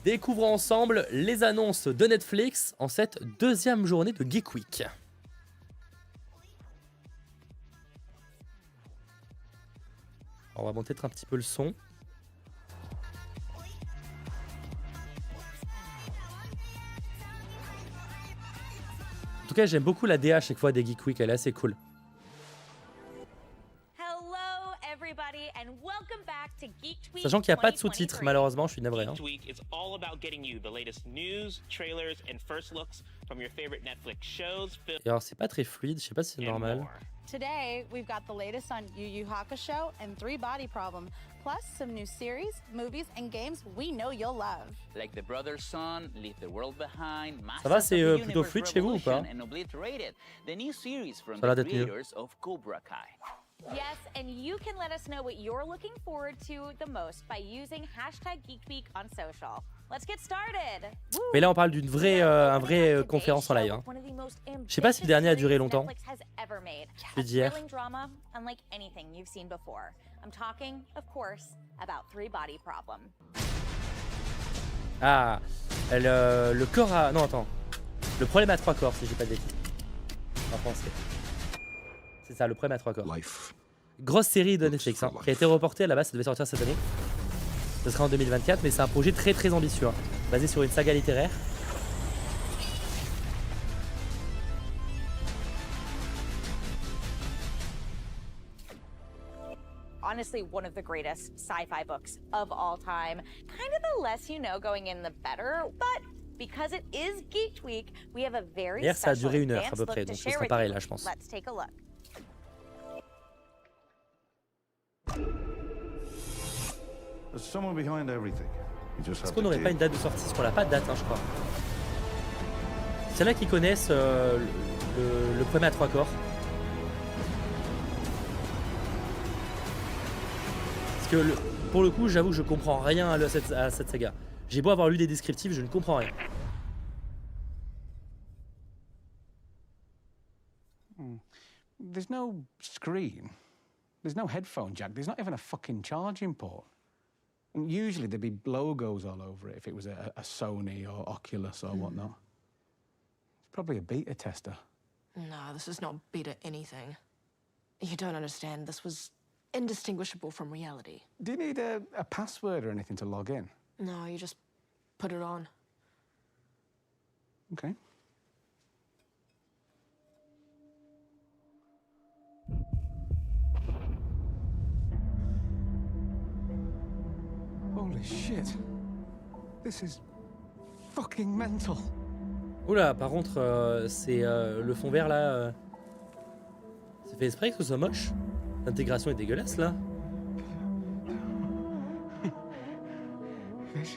Découvrons ensemble les annonces de Netflix en cette deuxième journée de Geek Week. On va monter un petit peu le son. En tout cas, j'aime beaucoup la DA à chaque fois des Geek Week, elle est assez cool. Sachant qu'il n'y a pas de sous-titres, malheureusement, je suis navré. Hein. Et alors, c'est pas très fluide, je sais pas si c'est normal. Today, we've got the latest on Yu Yu Hakusho and 3 Body Problem, plus some new series, movies, and games we know you'll love. Like The Brother's Son, Leave the World Behind, Ça va, c'est plutôt fluide chez vous ou pas? The new series from Ça the va d'être mieux. creators of Cobra Kai. Yes, and you can let us know what you're looking forward to the most by using #GeekWeek on social. Let's get started. Mais là, on parle d'une vraie, conférence en live. Hein. Je sais pas si le dernier a duré longtemps. Celui d'hier. Ah, le corps à... Non, attends. Le problème à 3 corps, si j'ai pas de bêtises. En français. C'est ça, le problème à 3 corps. Grosse série de Netflix, hein, qui a été reportée à la base, ça devait sortir cette année. Ce sera en 2024, mais c'est un projet très très ambitieux, hein, basé sur une saga littéraire. Honestly, one of the greatest sci-fi books of all time. Kind of the less you know going in, the better, but because it is Geeked Week, we have a very Hier, ça a special duré 1 heure à advanced peu près, look to donc ce share sera with pareil you. là, je pense. Let's take a look. Est-ce qu'on n'aurait pas une date de sortie? Parce qu'on n'a pas de date, hein, je crois. S'il y en a qui connaissent le premier à 3 corps. Parce que pour le coup, j'avoue que je comprends rien à cette saga. J'ai beau avoir lu des descriptifs, je ne comprends rien. There's no screen. There's no headphone jack. There's not even a fucking charging port. And usually there'd be logos all over it if it was a Sony or Oculus or whatnot. It's probably a beta tester. No, this is not beta anything. You don't understand. This was indistinguishable from reality. Do you need a password or anything to log in? No, you just put it on. Okay. Holy shit. This is fucking mental. Oula, par contre, c'est le fond vert là. C'est fait exprès que ce soit moche. L'intégration est dégueulasse là.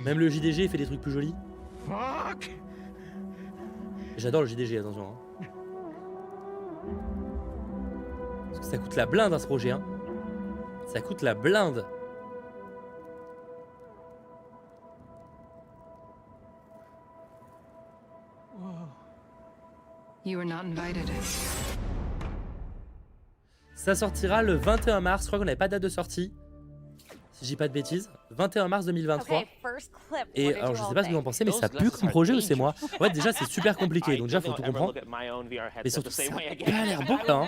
Même le JDG fait des trucs plus jolis. Fuck. J'adore le JDG, attention. Hein. Parce que ça coûte la blinde à ce projet. Hein. Ça coûte la blinde. You were not invited. Ça sortira le 21 mars. Je crois qu'on n'avait pas de date de sortie. Si je dis pas de bêtises. 21 mars 2023. Et alors je sais pas ce que vous en pensez, mais ça pue comme projet ou c'est moi? Ouais, déjà c'est super compliqué, donc déjà faut tout comprendre. Mais surtout ça a pas l'air beau là. Hein.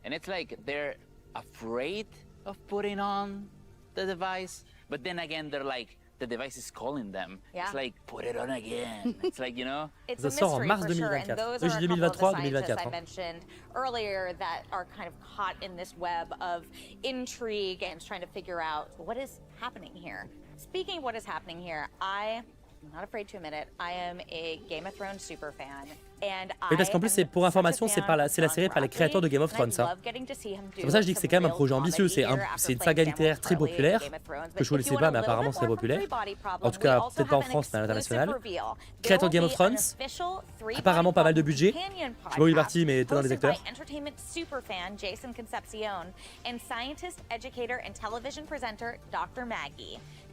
And it's like they're afraid of putting on the device, but then again they're like the device is calling them. Yeah. It's like put it on again. It's like, you know. It's Ça a sort en mystery mars for sure, 2024. and those Oui, are j'ai a couple of the 2023, scientists 2024. I mentioned earlier that are kind of caught in this web of intrigue and trying to figure out what is happening here. Speaking of what is happening here, I'm not afraid to admit it, I am a Game of Thrones super fan. Oui, parce qu'en plus, c'est pour information, c'est la série par les créateurs de Game of Thrones. Ça. C'est pour ça que je dis que c'est quand même un projet ambitieux. C'est une saga littéraire très populaire, que je ne le sais pas, mais apparemment c'est populaire. En tout cas, peut-être pas en France, mais à l'international. Créateur de Game of Thrones, apparemment pas mal de budget. Je sais pas où il est parti, mais t'es dans les acteurs.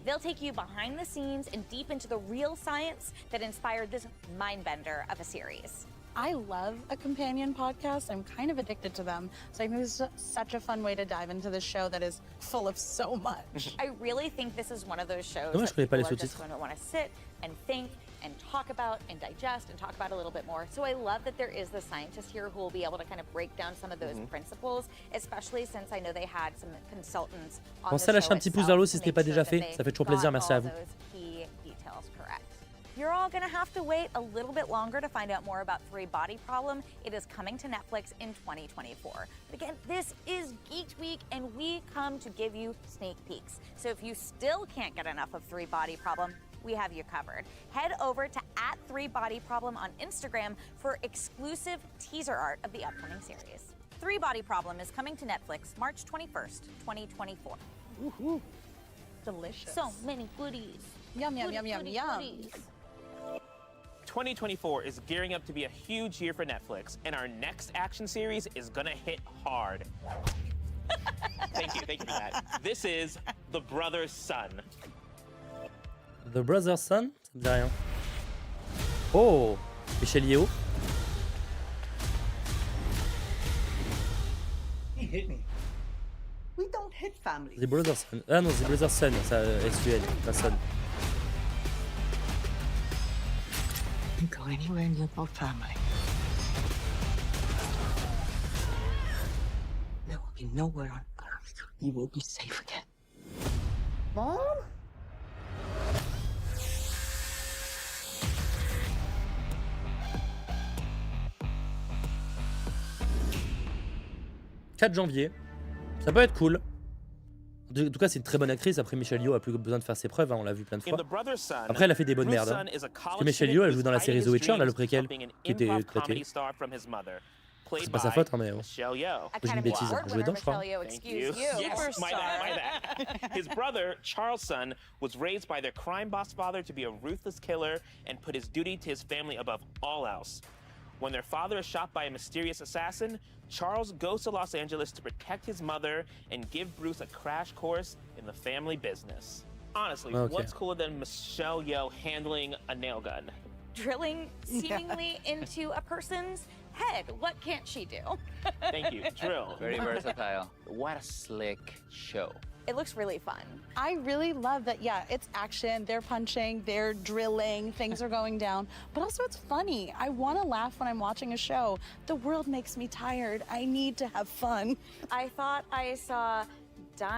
They'll take you behind the scenes and deep into the real science that inspired this mind-bender of a series. I love a companion podcast. I'm kind of addicted to them. So I think this is such a fun way to dive into this show that is full of so much. I really think this is one of those shows Dommage, je connais pas les that people are just sous-titres. going to want to sit and think and talk about and digest and talk about a little bit more. So I love that there is the scientist here who will be able to kind of break down some of those principles, especially since I know they had some consultants on Pensez the à lâcher show un petit pouce itself vers le haut to si ce n'est make pas sure déjà that fait. they Ça fait toujours got plaisir. Merci à all vous. those key details correct. You're all gonna have to wait a little bit longer to find out more about Three Body Problem. It is coming to Netflix in 2024. But again, this is Geeked Week, and we come to give you sneak peeks. So if you still can't get enough of Three Body Problem, we have you covered. Head over to @3bodyproblem on Instagram for exclusive teaser art of the upcoming series. Three Body Problem is coming to Netflix March 21st, 2024. Woohoo. Delicious. So many goodies. Yum, yum, yum, yum, yum. Goodies. 2024 is gearing up to be a huge year for Netflix, and our next action series is gonna hit hard. Thank you for that. This is The Brother's Son. The Brother's Son, ça me dit rien. Oh, Michel Yeo. He hit me. We don't hit family. The Brother's Son. Ah non, The Brother's Son, ça SUN, pas Son. You go anywhere near our family. There will be nowhere on earth you will be safe again. Mom? 4 janvier. Ça peut être cool. En tout cas, c'est une très bonne actrice. Après, Michelle Yeoh a plus besoin de faire ses preuves, hein, on l'a vu plein de In fois. The Brother's Son, Après, elle a fait des bonnes merdes. Hein. Bruce's son is a Parce que college Michelle student Yeoh, elle who's joue dans la série hiding The his Witcher, là, le dreams, préquel, helping an qui était improv éclaté. comedy star from his mother, played C'est pas sa by faute, hein, mais bon. Michelle Yeoh. Academy J'ai une bêtise, Award elle jouait dedans, je crois. Michelle Yeoh, Thank excuse you. you. Yes, my bad. His brother, Charles' son, was raised by their crime boss father to be a ruthless killer and put his duty to his family above all else. When their father is shot by a mysterious assassin, Charles goes to Los Angeles to protect his mother and give Bruce a crash course in the family business. Honestly, Okay. what's cooler than Michelle Yeoh handling a nail gun? Drilling seemingly into a person's head. What can't she do? Thank you. Drill. Very versatile. What a slick show. It looks really fun. I really love that, yeah, it's action, they're punching, they're drilling, things are going down, but also it's funny. I want to laugh when I'm watching a show. The world makes me tired. I need to have fun. I thought I saw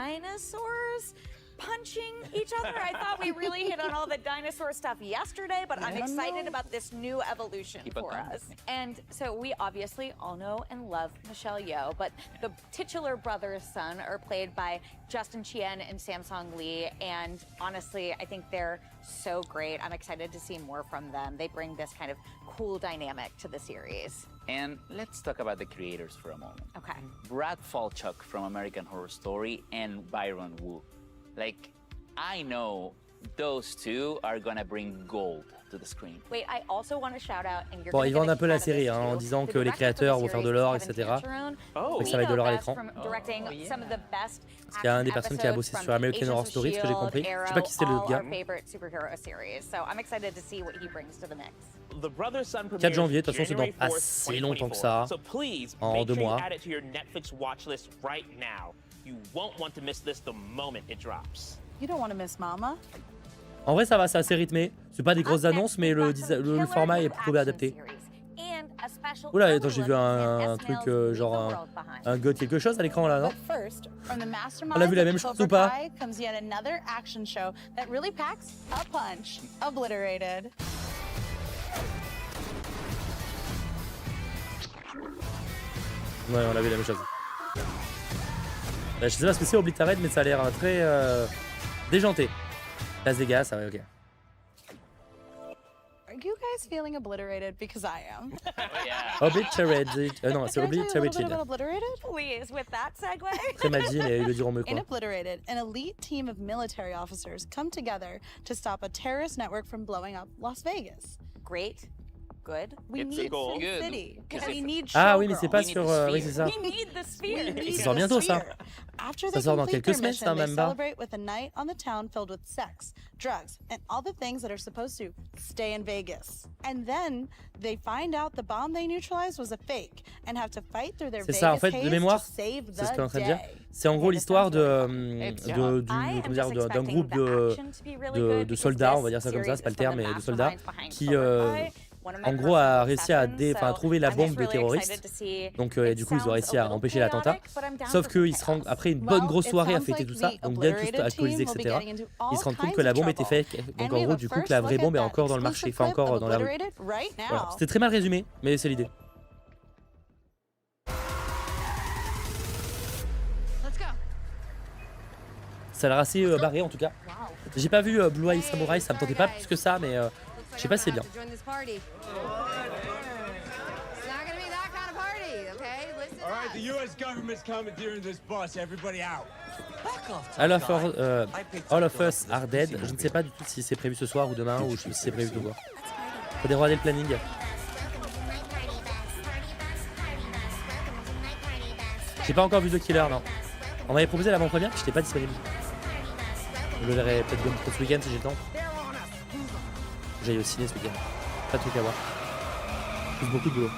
dinosaurs punching each other. I thought we really hit on all the dinosaur stuff yesterday, but I'm excited about this new evolution Keep it for coming. us. And so we obviously all know and love Michelle Yeoh, but the titular brother's son are played by Justin Chien and Samsung Lee, and honestly, I think they're so great. I'm excited to see more from them. They bring this kind of cool dynamic to the series. And let's talk about the creators for a moment. Okay. Brad Falchuk from American Horror Story and Byron Wu. Like, I know those two are gonna bring gold to the screen. Wait, I also want to shout out, and you're Bon, gonna ils get vendent a un peu kick la out of série this hein, en too. disant The que les director for the créateurs vont faire de series, l'or, Kevin etc. Tancharoen. Oh. Que We ça va être de know l'or à best l'écran. from directing some of the best Parce qu'il y a un des personnes qui a bossé episodes sur American from Horror Agents of Story, ce que j'ai compris. S.H.I.E.L.D., Je sais pas qui c'est le all gars. our favorite superhero series. So I'm excited to see what he brings to the mix. The Brother's Son 4 janvier, de toute façon, c'est dans January 4th, assez longtemps que ça. 2024. So please, En make 2 sure you mois. add it to your Netflix watch list right now. You won't want to miss this the moment it drops. You don't want to miss Mama. En vrai, ça va, c'est assez rythmé. C'est pas des grosses Up next, annonces, mais we've got some le killer format est new plutôt bien action adapté. series and a special Oula, early attends, j'ai vu look un at truc SNL's Leave genre the World Behind. un god quelque chose à l'écran là, non? But first, from the mastermind On a vu la même of chose Cobra ou pas? Kai comes yet another action show that really packs a punch. Obliterated. Ouais, on a vu la même chose. Je sais pas ce que c'est Obliterated, mais ça a l'air très déjanté. Las Vegas, ça va, ok. Are you guys feeling obliterated? Because I am. Yeah. Obliterated. Non, c'est Can I tell you a little bit Obliterated. about Obliterated? Please, with that segue. Très mal dit, mais ils le diront mieux In quoi. Obliterated, an elite team of military officers come together to stop a terrorist network from blowing up Las Vegas. Great good? We It's a need goal. Sin Good. City because we It's- need Ah oui, mais c'est pas We need sur. the Oui, sphere. c'est ça. We need the sphere. Et ça sort bientôt, ça. After Ça they sort dans complete quelques their semaines, ça, mission, they même pas. celebrate with a night on the town filled with sex, drugs, and all the things that are supposed to stay in Vegas. And then they find out the bomb they neutralized was a fake and have to fight through their C'est Vegas ça, en fait, de haze mémoire, to save c'est ce qu'on est en the train de dire. day. C'est en gros Okay, this l'histoire sounds really fun. comment dire, d'un groupe de soldats, on va dire ça comme ça, c'est pas le terme, mais de soldats, qui en gros a réussi à trouver la bombe des terroristes. Donc du coup ils ont réussi à empêcher l'attentat. Sauf qu'ils se rendent, après une bonne grosse soirée à fêter tout ça, donc bien tous alcoolisés, etc. Ils se rendent compte que la bombe était fake. Donc en gros du coup que la vraie bombe est encore dans le marché, enfin encore dans la rue. Voilà. C'était très mal résumé, mais c'est l'idée. Ça a l'air assez barré en tout cas. J'ai pas vu Blue Eye Samurai, ça me tentait pas plus que ça, mais je sais pas si c'est bien. All of Us Are Dead. Je ne sais pas du tout si c'est prévu ce soir ou demain ou si c'est prévu tout quoi. Faut déroger le planning. J'ai pas encore vu The Killer, non. On m'avait proposé l'avant-première, puis j'étais pas disponible. Je le verrai peut-être ce week-end si j'ai le temps. J'aille au ciné ce week-end. Pas de truc à voir. Plus beaucoup de boulot.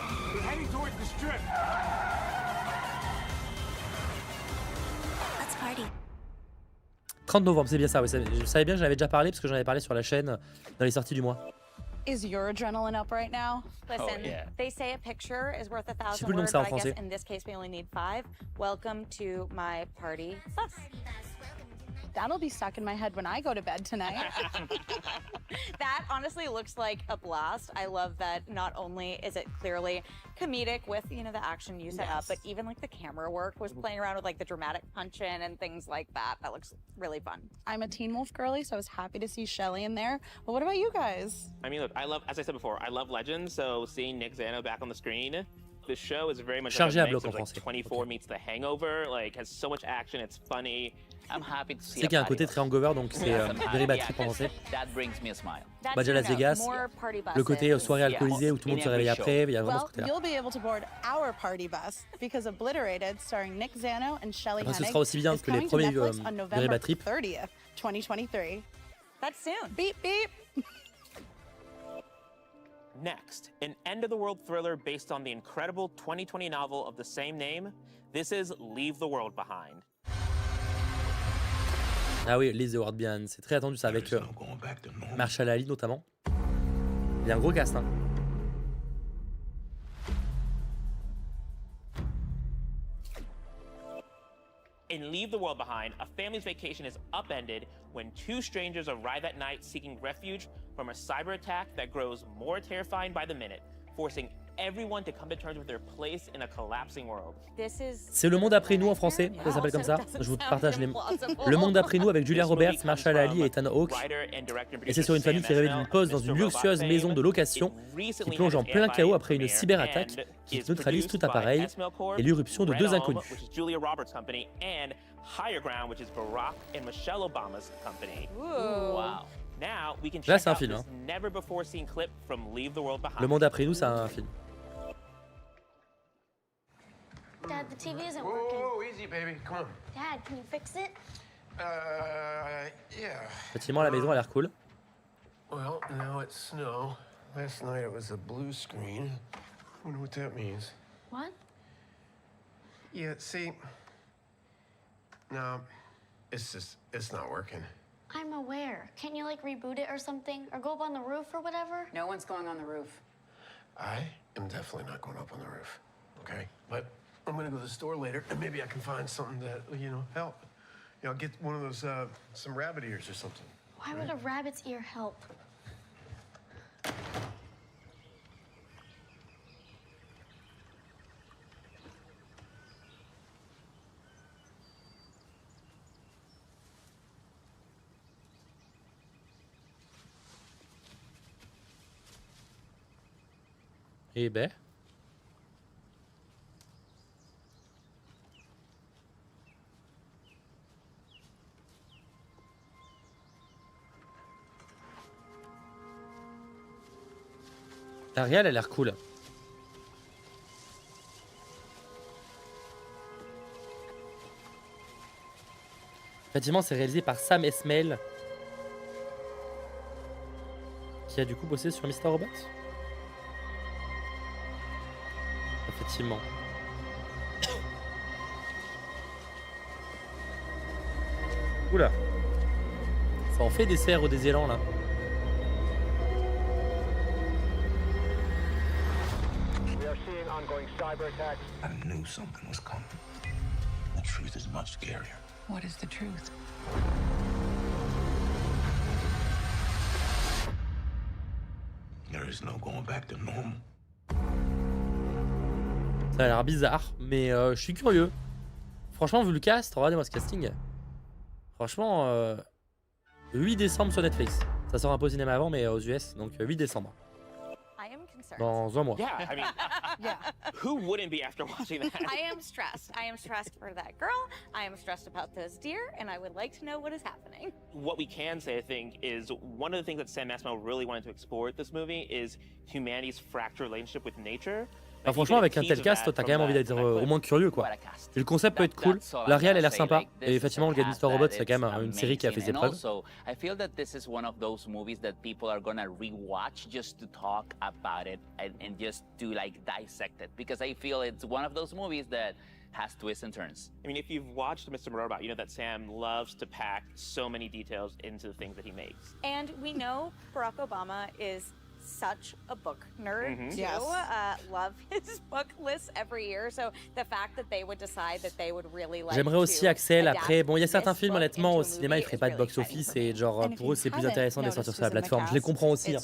30 novembre, c'est bien ça. Ouais, je savais bien que j'en avais déjà parlé parce que j'en avais parlé sur la chaîne dans les sorties du mois. Is your adrenaline up right now? Listen, yeah. they say a picture is worth a thousand cool, donc words, ça en but I guess français. in this case we only need 5. Welcome to my party bus. That'll be stuck in my head when I go to bed tonight. That honestly looks like a blast. I love that not only is it clearly comedic with, you know, the action you set up, but even like the camera work was playing around with like the dramatic punch-in and things like that. That looks really fun. I'm a Teen Wolf girly, so I was happy to see Shelly in there. But what about you guys? I mean, look, as I said before, I love Legends, so seeing Nick Zano back on the screen, the show is very much Chargé à like a bloc mix en of like français. 24 meets The Hangover, like has so much action, it's funny. I'm happy to see C'est qu'il y a un a côté party très hangover, donc c'est bus. very bad trip en français. That brings me a smile. That's Bah déjà Las your note, Vegas, more party le côté buses. soirée alcoolisée où tout le monde se réveille après, il y a vraiment ce Well, côté-là. you'll be able to board our party bus because Obliterated, starring Nick Zano and Shelly Après, ce Hennig, sera aussi bien is que les coming to premiers Netflix on Very November Bad Trip. 30th, 2023. That's soon. Beep, beep. Next, an end-of-the-world thriller based on the incredible 2020 novel of the same name. This is Leave the World Behind. Ah oui, Leave the World Behind, c'est très attendu ça avec Marshall Ali notamment. Il y a un gros cast hein. In Leave the World Behind, a family's vacation is upended when two strangers arrive at night seeking refuge from a cyber attack that grows more terrifying by the minute, forcing everyone to come to terms with their place in a collapsing world. This is C'est Le Monde après nous en français, ça s'appelle comme ça. Je vous partage les... Le Monde après nous avec Julia This movie Roberts, comes Marshall Ali from et Ethan Hawke. writer and director and Et c'est producer sur une famille Sam qui rêvait d'une Esmail pause of dans une Mr. luxueuse Robot maison de fame. location It recently qui plonge had en its plein Empire chaos après une premiere cyberattaque and qui is neutralise tout produced by appareil Esmail Corp, et l'irruption de Red deux Home, inconnus. which is Julia Roberts' company, and Higher Ground, which is Barack and Michelle Obama's company. Wow. Now we can Là, check c'est un out film, this never-before-seen clip from Leave the World Behind. Le Monde après nous, c'est un film. Dad, the TV isn't working. Whoa, easy, baby. Come on. Dad, can you fix it? Yeah. Effectivement, la maison a l'air cool. Well, now it's snow. Last night it was a blue screen. Wonder what that means. What? Yeah, see. No, it's not working. I'm aware. Can't you, like, reboot it or something? Or go up on the roof or whatever? No one's going on the roof. I am definitely not going up on the roof. Okay? But I'm gonna go to the store later and maybe I can find something that, help. I'll get one of those, some rabbit ears or something. Why would a rabbit's ear help? Et ben. La réal a l'air cool. Effectivement, c'est réalisé par Sam Esmail, qui a du coup bossé sur Mr. Robot. Effectivement. Oula. Ça en fait des cerfs ou des élans là. I knew something was coming. The truth is much scarier. What is the truth? There is no going back to normal. Ça a l'air bizarre, mais je suis curieux. Franchement, vu le cast, regardez-moi ce casting. Franchement, 8 décembre sur Netflix. Ça sort un peu au cinéma avant, mais aux US, donc 8 décembre. Dans un mois. Yeah, I mean, Yeah. who wouldn't be after watching that? I am stressed. I am stressed for that girl. I am stressed about this deer, and I would like to know what is happening. What we can say, I think, is one of the things that Sam Esmail really wanted to explore with this movie is humanity's fractured relationship with nature. Bah, franchement, avec un tel cast, t'as quand même envie d'être au moins curieux, quoi. Et le concept peut être cool. La réal, elle a l'air sympa. Et effectivement, le gars de Mr. Robot, c'est quand même une série qui a fait ses preuves. I feel that this is one of those movies that people are gonna rewatch just to talk about it and just to like dissect it, because I feel it's one of those movies that has twists and turns. I mean, if you've watched Mr. Robot, you know that Sam loves to pack so many details into the things that he makes. And we know Barack Obama is such a book nerd too. Yes. Love his book lists every year. So the fact that they would decide that they would really like. J'aimerais aussi Axel. Après, bon, il y a certains films, honnêtement, au au cinéma, ils feraient pas de box-office et genre pour eux, c'est plus intéressant de les sortir sur la plateforme. Je les comprends aussi. Hein.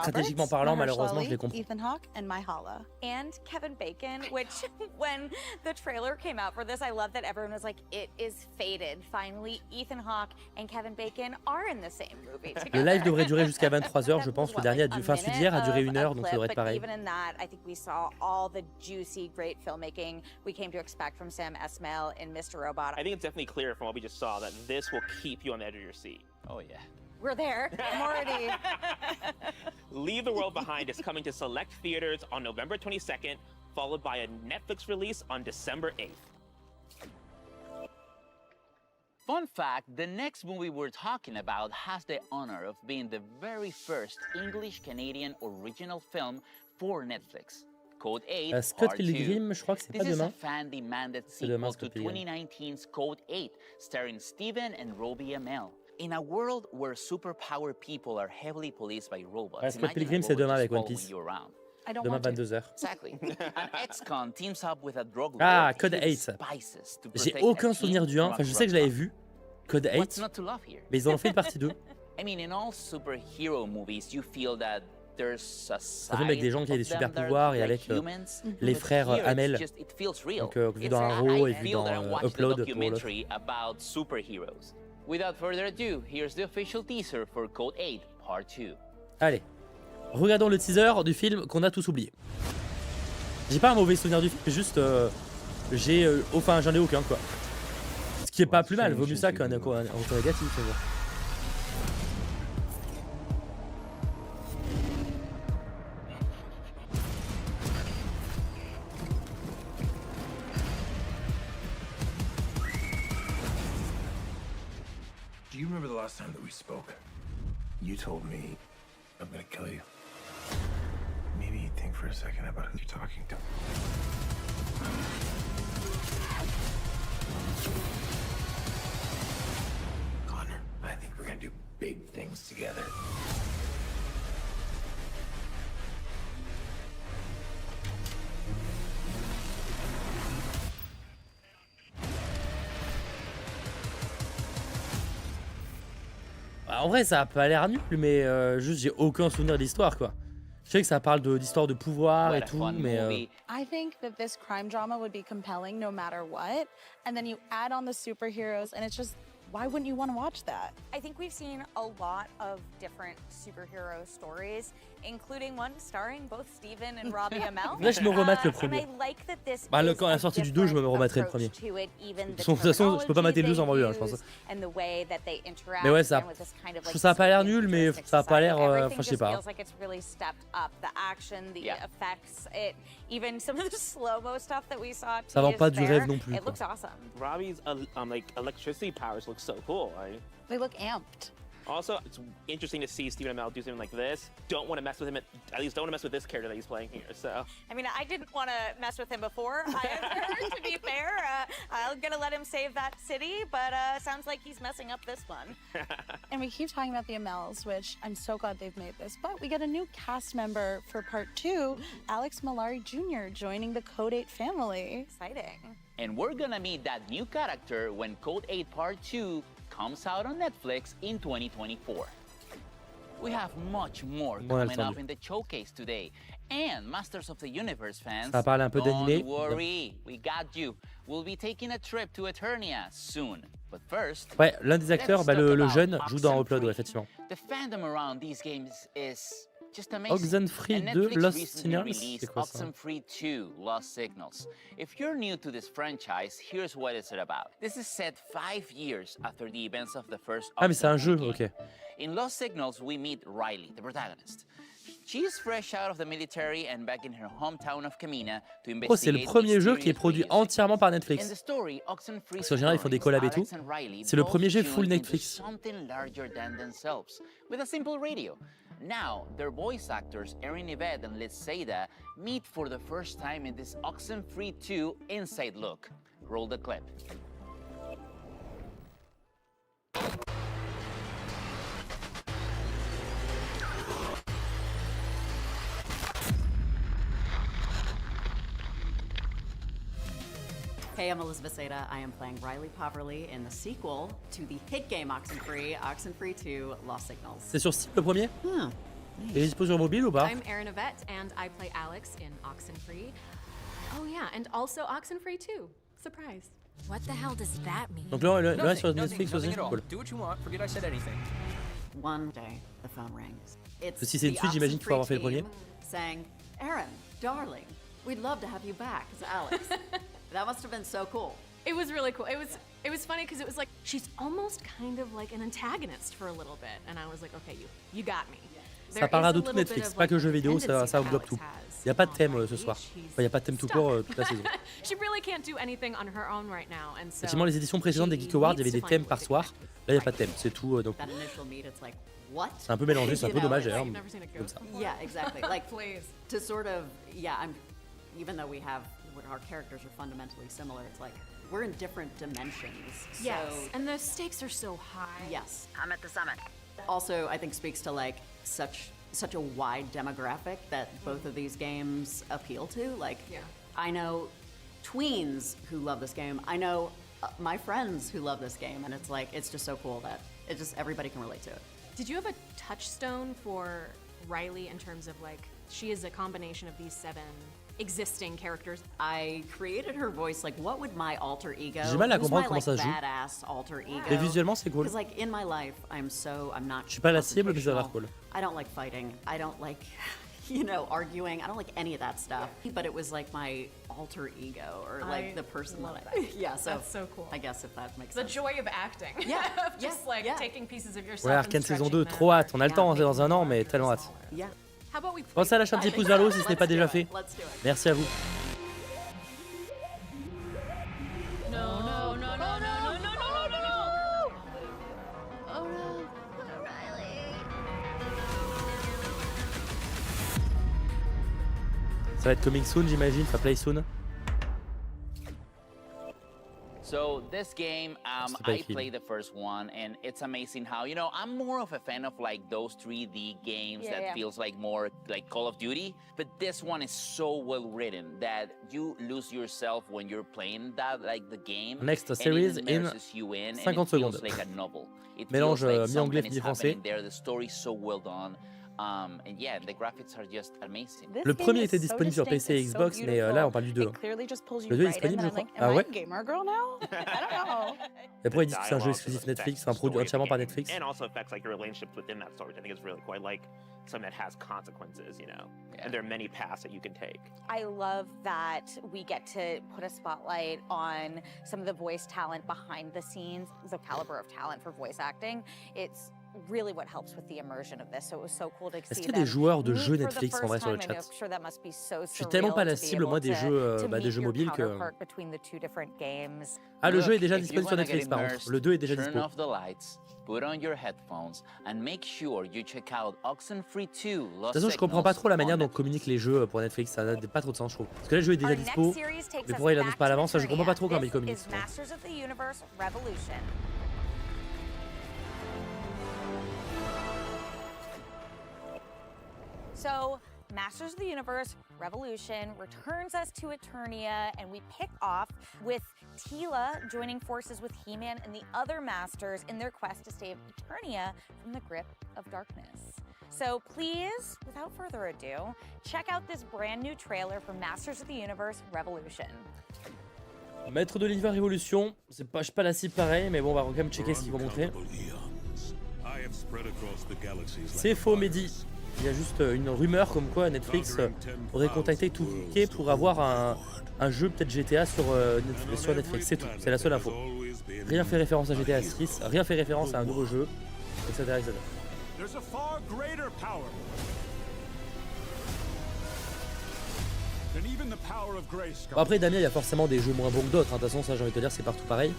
Stratégiquement parlant, malheureusement, je les comprends. Ethan Hawke and Myha'la. And Kevin Bacon, which when the trailer came out for this, I love that everyone was like, "It is fated. Finally, Ethan Hawke and Kevin Bacon are in the same movie together." Le live devrait durer jusqu'à 23h, je pense. Le dernier a dû, enfin, celui d'hier a duré 1 heure, donc ça devrait être pareil. Even in that, I think we saw all the juicy, great filmmaking we came to expect from Sam Esmail in Mr. Robot. I think it's definitely clear from what we just saw that this will keep you on the edge of your seat. Oh yeah. We're there. I'm already. Leave the World Behind is coming to select theaters on November 22nd, followed by a Netflix release on December 8th. Fun fact, the next movie we're talking about has the honor of being the very first English-Canadian original film for Netflix. Code 8, Scott Part 2. Pilgrim, je crois que c'est pas This is a demain. fan-demanded C'est demain, sequel to Scott Pilgrim. 2019's Code 8, starring Steven and Robbie Amell. In a world where superpowered people are heavily policed by robots, Scott imagine Pilgrim, a c'est robot demain just avec One following Piece. you around. I don't Demain want to. 22h. Exactly. An ex-con teams up with a drug Ah, lord Code to 8. spices to J'ai protect a aucun teen souvenir du 1. from a Enfin, je sais que je drug l'avais vu. Code lord. What's 8. not to love here? Mais ils en ont fait une partie 2. I mean, in all superhero movies, you feel that there's a Un film avec des gens qui ont des super pouvoirs et avec les frères Amell. Donc vu dans Arrow et vu dans Upload pour l'autre. About superheroes. Without further ado, here's the official teaser for Code 8 Part 2. Allez, regardons le teaser du film qu'on a tous oublié. J'ai pas un mauvais souvenir du film, juste enfin j'en ai aucun quoi. Ce qui est pas plus mal, vaut mieux ça qu'un retour négatif. Mais bon. Do you remember the last time that we spoke? You told me I'm gonna kill you. Maybe think for a second about who you're talking to. Connor, I think we're gonna do big things together. En vrai, ça a pas l'air nul, mais juste j'ai aucun souvenir de l'histoire quoi. Je sais que ça parle d'histoire de pouvoir et tout, mais I think that this crime drama would be compelling no matter what, and then you add on the superheroes, and it's just why wouldn't you want to watch that? I think we've seen a lot of different superhero stories, including one starring both Steven and Robbie Amell. Là, je me remate le premier. Quand à la sortie du 2, je me remettrai le premier. De toute façon, je peux pas mater le 2 sans voir le 1, je pense. Mais ouais, ça, je trouve ça a pas l'air nul, mais ça a pas l'air, enfin, je sais pas. Ça vend pas du rêve non plus. Robbie's like electricity powers look so cool, right? They look amped. Also, it's interesting to see Stephen Amell do something like this. Don't want to mess with him, at least don't want to mess with this character that he's playing here, so. I mean, I didn't want to mess with him before, to be fair. I'm going to let him save that city, but sounds like he's messing up this one. And we keep talking about the Amels, which I'm so glad they've made this, but we get a new cast member for part 2, Alex Malari Jr. joining the Code 8 family. Exciting. And we're gonna meet that new character when Code 8 Part 2 comes out on Netflix in 2024. We have much more coming up in the showcase today. And Masters of the Universe fans, Ça parle un peu d'animé. don't worry, we got you. We'll be taking a trip to Eternia soon. But first, ouais, l'un des acteurs, le jeune, joue dans Upload, ouais, effectivement. The fandom around these games is just amazing. Oxenfree 2 Lost Signals, c'est quoi ça? Oxenfree 2 Lost Signals. If you're new to this franchise, here's what it's about. This is set 5 years after the events of the first Ah, mais c'est un jeu, game. ok. In Lost Signals, we meet Riley, the protagonist. She's fresh out of the military and back in her hometown of Kamina to investigate. Oh, c'est le premier jeu qui est produit entièrement par Netflix. In the story, Oxenfree Parce qu'en général, ils font des collabs et tout. C'est le premier jeu full Netflix. Something larger than themselves, with a simple radio. Now, their voice actors, Erin Yvette and Liz Seda, meet for the first time in this Oxenfree 2 inside look. Roll the clip. Hey, I'm Elizabeth Seda. I am playing Riley Poverly in the sequel to the hit game Oxenfree 2 Lost Signals. C'est sur Steam le premier? Et il est dispo sur mobile ou pas? I'm Erin Yvette and I play Alex in Oxenfree. Oh yeah, and also Oxenfree 2. Surprise. What the hell does that mean? Donc le 1 sur Netflix aussi, cool. Do what you want. Forget I said anything. One day, the phone rings. It's Si c'est une suite, j'imagine qu'il faut avoir fait le premier. Saying, Erin, darling, we'd love to have you back as Alex. That must have been so cool. It was really cool. It was funny because it was like she's almost kind of like an antagonist for a little bit, and I was like, okay, you got me. Ça parlera de tout Netflix, pas que jeux vidéo, ça englobe tout. Il n'y a pas de thème ce soir. Enfin, il n'y a pas de thème tout court toute la saison. She really can't do anything on her own right now, and so Effectivement, les éditions précédentes des Geek Awards, il y avait des thèmes par soir. Là, il n'y a pas de thème, c'est tout. Donc, c'est un peu mélangé, c'est un peu dommage d'ailleurs. Comme ça. Yeah, exactly. Like, to sort of, even though our characters are fundamentally similar, it's like we're in different dimensions. Yes, and the stakes are so high. Yes, I'm at the summit. Also, I think speaks to like such a wide demographic that both of these games appeal to. Like, I know tweens who love this game. I know my friends who love this game, and it's like it's just so cool that everybody can relate to it. Did you have a touchstone for Riley in terms of like she is a combination of these 7 existing characters? I created her voice like what would my alter ego? J'ai mal à comprendre comment ça se joue. Badass alter ego. Et visuellement, c'est cool. Because like in my life, I'm not. Je suis pas la cible, mais ça a l'air cool. I don't like fighting. I don't like, arguing. I don't like any of that stuff. But it was like my alter ego or like the person that I. Yeah, so that's so cool. I guess if that makes sense. The joy of acting. Yeah, just like taking pieces of yourself. Ouais, Arcane saison 2, trop hâte. On a le temps, c'est dans un an, mais tellement hâte. Yeah. Pensez à lâcher un petit pouce vers le haut si ce n'est pas déjà fait. Merci à vous. Ça va être coming soon, j'imagine, enfin play soon. So this game, I played the first one, and it's amazing how, I'm more of a fan of like those 3D games that feels like more like Call of Duty, but this one is so well written that you lose yourself when you're playing that, like the game. Next series in 50 secondes. Like a novel. It Mélange feels like mi-anglais, something is mi-français. happening there. The story is so well done. And yeah, the graphics are just amazing. Le premier était disponible sur PC et Xbox, mais là on parle du 2. Le 2 est disponible, je crois. Ah ouais? Et pourquoi ils disent que c'est un jeu exclusif Netflix, un produit entièrement par Netflix? And also affects like your relationships within that story, which I think is really cool. I like something that has consequences, you know, and there are many paths that you can take. I love that we get to put a spotlight on some of the voice talent behind the scenes, the caliber of talent for voice acting. It's really what helps with the immersion of this. So it was so cool to see. Est-ce qu'il y a des joueurs de jeux Netflix en vrai sur le chat? Je suis tellement pas la cible moi des jeux mobiles que. Ah, le jeu est déjà disponible sur Netflix par contre. Le 2 est déjà disponible. Put on your headphones and make sure you check out Oxenfree 2. De toute façon, je comprends pas trop la manière dont communiquent les jeux pour Netflix, ça n'a pas trop de sens, je trouve. Parce que là, le jeu est déjà dispo, mais pourquoi il l'annonce pas à l'avance, je comprends pas trop comment il communique. So, Masters of the Universe Revolution returns us to Eternia, and we pick off with Teela joining forces with He-Man and the other Masters in their quest to save Eternia from the grip of darkness. So please, without further ado, check out this brand new trailer for Masters of the Universe Revolution. Maître de l'univers Révolution, je suis pas la cible pareil, mais bon, on va quand même checker ce qu'ils vont montrer. C'est faux, Mehdi. Il y a juste une rumeur comme quoi Netflix aurait contacté Touquet pour avoir un jeu peut-être GTA sur Netflix, c'est tout, c'est la seule info. Rien fait référence à GTA 6, rien fait référence à un nouveau jeu, etc. etc. Bon, après Damien, il y a forcément des jeux moins bons que d'autres, de toute façon ça j'ai envie de te dire c'est partout pareil.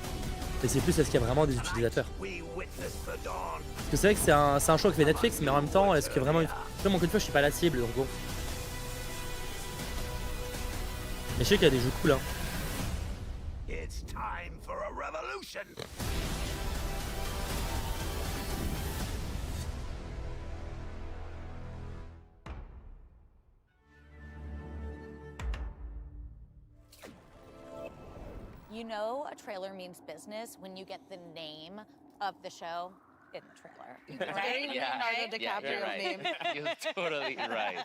Mais c'est plus est-ce qu'il y a vraiment des utilisateurs. Parce que c'est vrai que c'est un choix que fait Netflix, mais en même temps, est-ce que vraiment... Encore une fois, je suis pas la cible, donc bon. Mais je sais qu'il y a des jeux cool, hein. It's time for a revolution. You know a trailer means business when you get the name of the show in the trailer, right? Leonardo DiCaprio's name. You're totally right.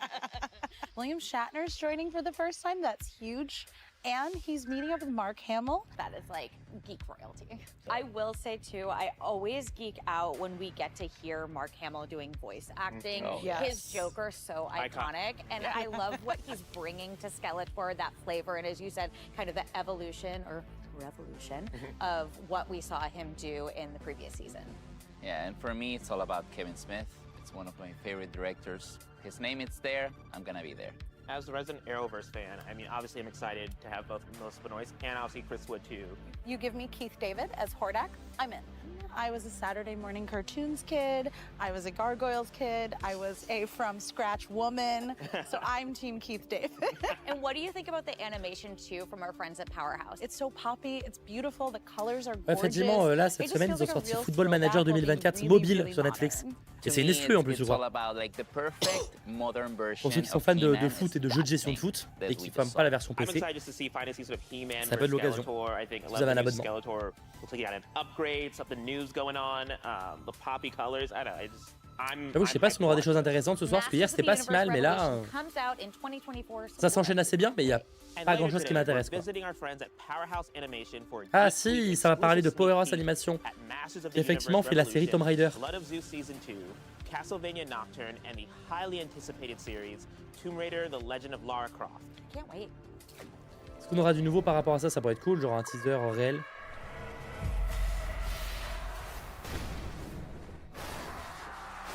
William Shatner's joining for the first time. That's huge. And he's meeting up with Mark Hamill. That is like geek royalty. I will say too, I always geek out when we get to hear Mark Hamill doing voice acting. Oh, yes. His Joker's so iconic. And I love what he's bringing to Skeletor, that flavor. And as you said, kind of the evolution or revolution of what we saw him do in the previous season. Yeah, and for me, it's all about Kevin Smith. It's one of my favorite directors. His name is there, I'm gonna be there. As a resident Arrowverse fan, I mean, obviously I'm excited to have both Melissa Benoist and obviously Chris Wood too. You give me Keith David as Hordak, I'm in. I was a Saturday morning cartoons kid. I was a Gargoyles kid. I was a from scratch woman. So I'm team Keith David. And what do you think about the animation too from our friends at Powerhouse? It's so poppy, it's beautiful, the colors are Ouais, gorgeous. effectivement, là, cette semaine, ils ont sorti Football Manager 2024 mobile sur Netflix. Et c'est une exclue en plus, je crois. Pour ceux qui sont fans de foot et de jeux de gestion de foot et qui ne font pas la version PC, ça peut être l'occasion. Vous avez un abonnement. J'avoue, je sais pas si on aura des choses intéressantes ce soir, parce que hier c'était pas si mal, mais là, ça s'enchaîne assez bien, mais il n'y a pas grand chose qui m'intéresse. Ah si, ça va parler de Powerhouse Animation, qui effectivement fait la série Tomb Raider. Castlevania Nocturne and the highly anticipated series Tomb Raider: The Legend of Lara Croft. Can't wait. Est-ce qu'on aura du nouveau par rapport à ça? Ça pourrait être cool, genre un teaser réel.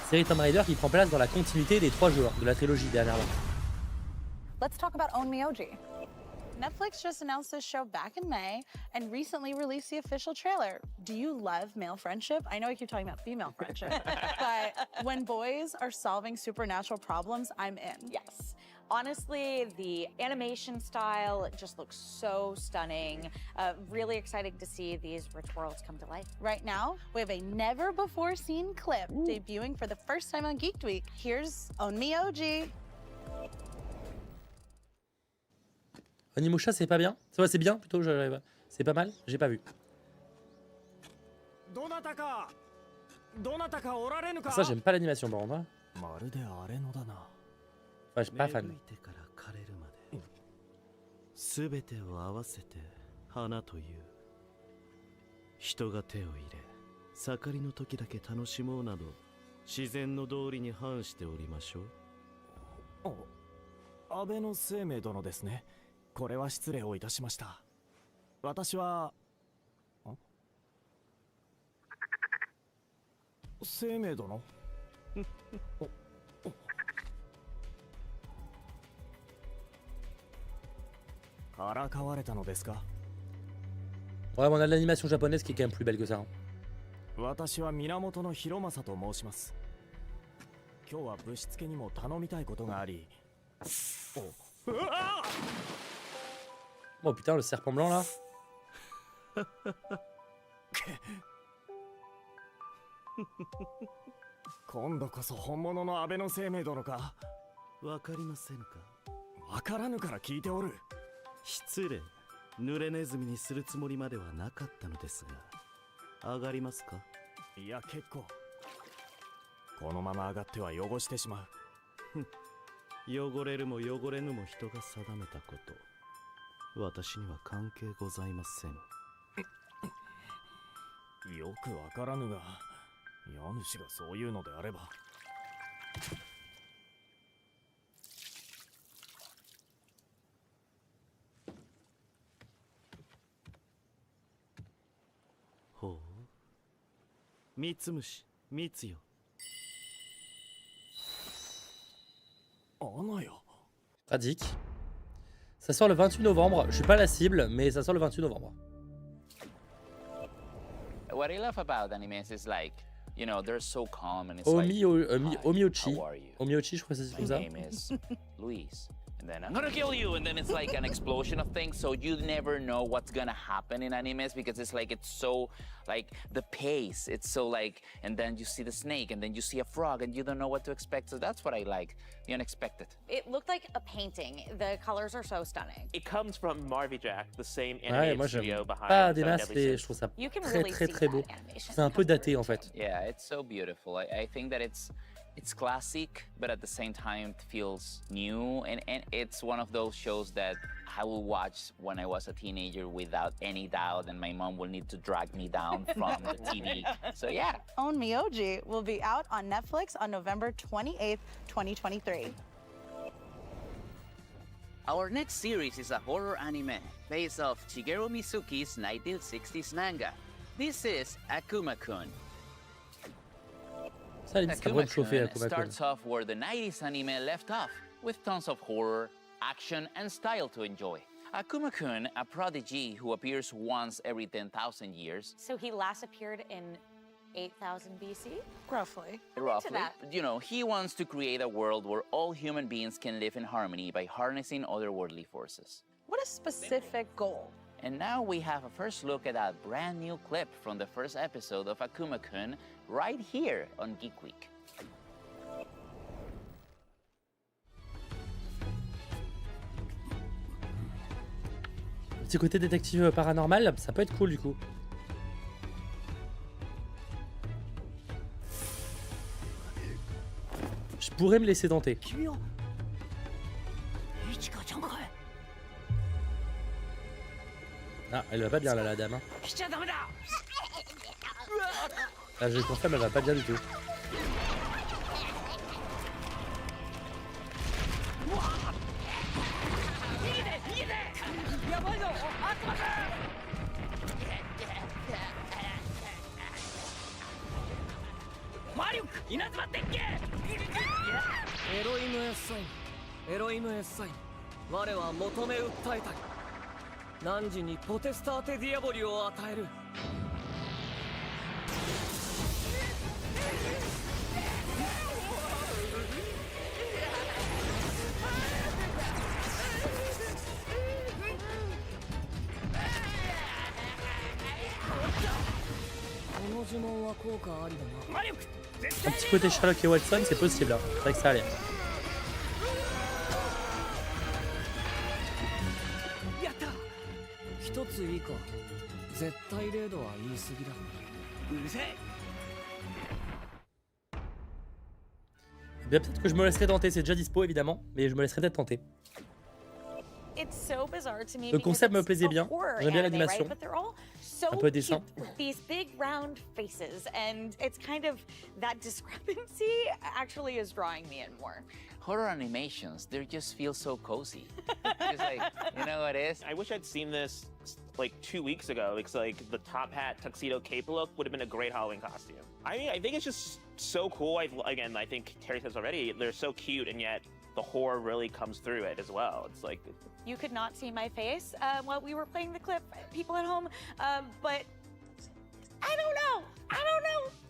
Série Tomb Raider qui prend place dans la continuité des 3 jeux de la trilogie dernièrement. Let's talk about Own Me OG. Netflix just announced this show back in May and recently released the official trailer. Do you love male friendship? I know I keep talking about female friendship, but when boys are solving supernatural problems, I'm in. Yes. Honestly, the animation style just looks so stunning. Really exciting to see these rich worlds come to life. Right now, we have a never-before-seen clip debuting for the first time on Geeked Week. Here's Own Me OG. Onimusha, c'est pas bien? C'est bien plutôt, c'est pas mal? J'ai pas vu. Ça, j'aime pas l'animation par contre. je suis pas fan. すべてを合わせて花という人が手を入れ盛りの時だけ楽しもうなど自然の道理に反しておりましょう。安倍の生命殿ですね。これは失礼をいたしました。私は生命殿からかわれたのですか。 Ouais, on a de l'animation japonaise qui est quand même plus belle que ça. Hein. 私は源広政と申します。今日はぶしつけにも頼みたいことがあり。Oh putain, le serpent blanc là. 今度こそ本物の安倍の生命殿か。わかりませんか。わからぬから聞いておる。失礼。濡れネズミにするつもりまではなかったのですが、上がりますか。いや結構。このまま上がっては汚してしまう。汚れるも汚れぬも人が定めたこと。私には関係ございません。よくわからぬが、家主がそういうのであれば。ほう。三つ虫、三つよ。Pratique. Ça sort le 28 novembre. Je suis pas la cible, mais ça sort le 28 novembre. What I love about animes is like, you know, they're so calm and it's Omiochi. How are you? Omiochi, je crois que c'est comme ça. My name is Luis. And then I'm gonna kill you, and then it's like an explosion of things. So you never know what's gonna happen in animes because it's like it's so like the pace. It's so like, and then you see the snake, and then you see a frog, and you don't know what to expect. So that's what I like, the unexpected. It looked like a painting. The colors are so stunning. It comes from Marvy Jack, the same Ouais, animated moi studio j'aime behind pas des Seven masses, Deadly mais Sins. je trouve ça You can très really très see très that beau. animation. C'est un peu daté en fait. Yeah, it's so beautiful. I think that it's classic, but at the same time it feels new, and it's one of those shows that I will watch when I was a teenager without any doubt, and my mom will need to drag me down from the TV. So yeah. Own Miyoji will be out on Netflix on November 28th, 2023. Our next series is a horror anime based off Shigeru Mizuki's 1960s manga. This is Akuma-kun. Ça, ça pourrait me chauffer, Akuma-kun starts off where the 90s anime left off, with tons of horror, action, and style to enjoy. Akuma-kun, a prodigy who appears once every 10,000 years. So he last appeared in 8,000 BC? Roughly. Roughly. You know, he wants to create a world where all human beings can live in harmony by harnessing otherworldly forces. What a specific goal. And now we have a first look at a brand new clip from the first episode of Akuma-kun right here on Geek Week. Petit côté détective paranormal, ça peut être cool du coup. Je pourrais me laisser tenter. Ah, elle va pas bien là, la dame. Hein. Ah, je confirme, elle va pas bien du tout. Un petit côté Sherlock et Watson, c'est possible. Hein. C'est vrai que ça a l'air. Bien, peut-être que je me laisserai tenter, c'est déjà dispo évidemment, mais je me laisserai peut-être tenter. Le concept me plaisait bien, j'aime bien l'animation, un peu dessin. These big round faces, and it's kind of that discrepancy actually is drawing me in more. Horror animations, they just feel so cozy. Just like, you know what it is? I wish I'd seen this like 2 weeks ago because like the top hat tuxedo cape look would have been a great Halloween costume. I mean, I think it's just so cool. Again, I think Terry says already, they're so cute and yet the horror really comes through it as well. It's like... You could not see my face while we were playing the clip, people at home, but I don't know.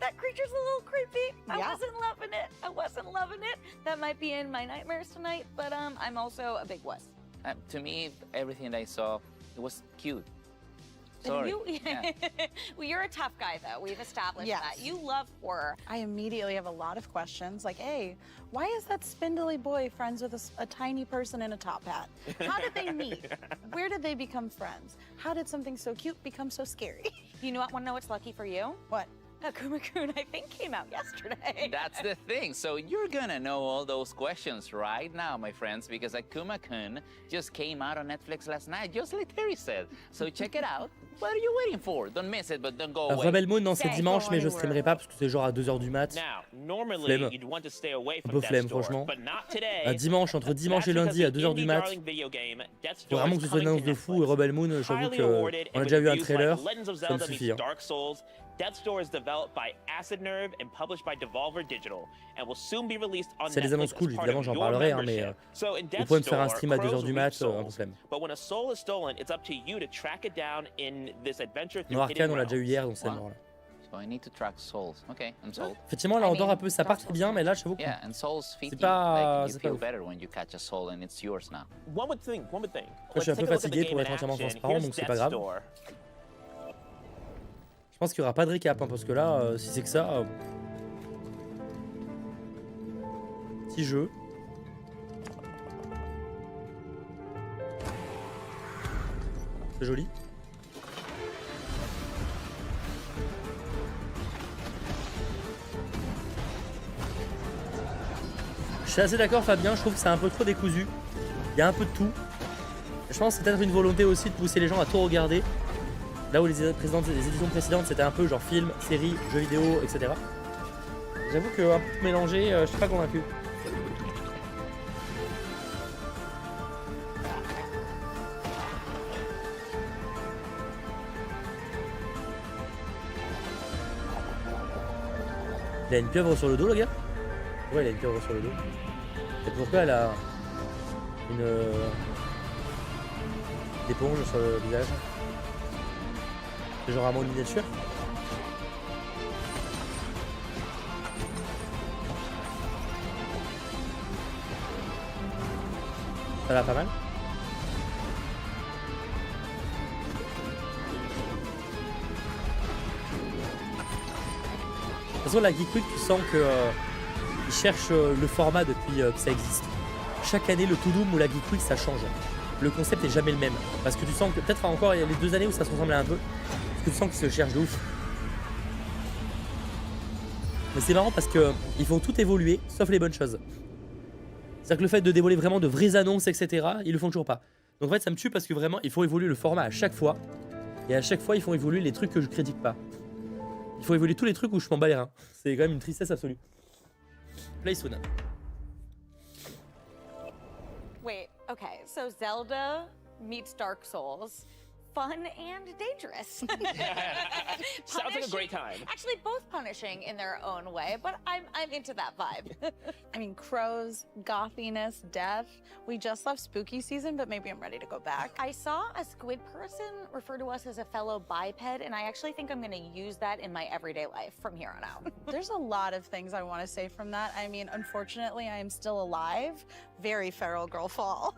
That creature's a little creepy. I wasn't loving it. That might be in my nightmares tonight, but I'm also a big wuss. To me, everything I saw, it was cute. Sorry. Well, you're a tough guy, though. We've established that. You love horror. I immediately have a lot of questions, like, hey, why is that spindly boy friends with a tiny person in a top hat? How did they meet? Where did they become friends? How did something so cute become so scary? You know what? Want to know what's lucky for you? What? Akuma-kun, I think, came out yesterday. That's the thing. So you're gonna know all those questions right now, my friends, because Akuma-kun just came out on Netflix last night, just like Terry said. So check it out. What are you waiting for? Don't miss it, but don't go away. Rebel Moon, non, c'est dimanche, mais je streamerai pas parce que c'est genre à 2h du mat. Flemme. Un peu flemme, franchement. Dimanche, entre dimanche et lundi à 2h du mat. Faut vraiment que ce soit une annonce de fou. Et Rebel Moon, j'avoue qu'on a déjà eu un trailer, ça me suffit. Hein. Death's Door is developed by Acid Nerve and published by Devolver Digital and will soon be released on Netflix. C'est des annonces cool, évidemment, j'en parlerai, hein, mais vous pouvez me faire un stream à 2h du mat, un peu flemme. But when a soul is stolen, it's up to you to track it down in this adventure through Arcane, on l'a déjà eu hier, donc c'est mort là. So I need to track souls. Okay, I'm sold. Effectivement, là, on dort un peu, ça part très bien, mais là, j'avoue que c'est pas... You feel better when you catch a soul and it's yours now. One would think. Je suis un peu fatigué pour être entièrement transparent, donc c'est pas grave. Je pense qu'il n'y aura pas de récap, hein, parce que là, si c'est que ça... Petit jeu. C'est joli. Je suis assez d'accord, Fabien, je trouve que c'est un peu trop décousu. Il y a un peu de tout. Je pense que c'est peut-être une volonté aussi de pousser les gens à tout regarder. Là où les éditions précédentes c'était un peu genre film, série, jeux vidéo, etc. J'avoue qu'un peu mélangé, je suis pas convaincu. Il a une pieuvre sur le dos, le gars? Ouais, il a une pieuvre sur le dos. Et pourquoi elle a une éponge sur le visage? C'est genre à mon miniature. Ça va pas mal. De toute façon, la Geek Week, tu sens que ils cherchent le format depuis que ça existe. Chaque année, le To Doom ou la Geek Week, ça change. Le concept est jamais le même. Parce que tu sens que peut-être encore il y a les 2 années où ça se ressemblait un peu. Tu sens qu'ils se cherchent de ouf. Mais c'est marrant parce que ils font tout évoluer, sauf les bonnes choses. C'est-à-dire que le fait de dévoiler vraiment de vraies annonces, etc., ils le font toujours pas. Donc en fait, ça me tue parce que vraiment, il faut évoluer le format à chaque fois. Et à chaque fois, ils font évoluer les trucs que je critique pas. Il faut évoluer tous les trucs où je m'en bats les reins. C'est quand même une tristesse absolue. Play soon. Wait, okay, so Zelda meets Dark Souls. Fun and dangerous. Sounds like a great time. Actually, both punishing in their own way, but I'm into that vibe. I mean, crows, gothiness, death. We just left spooky season, but maybe I'm ready to go back. I saw a squid person refer to us as a fellow biped, and I actually think I'm gonna use that in my everyday life from here on out. There's a lot of things I want to say from that. I mean, unfortunately, I am still alive. Very feral girl fall.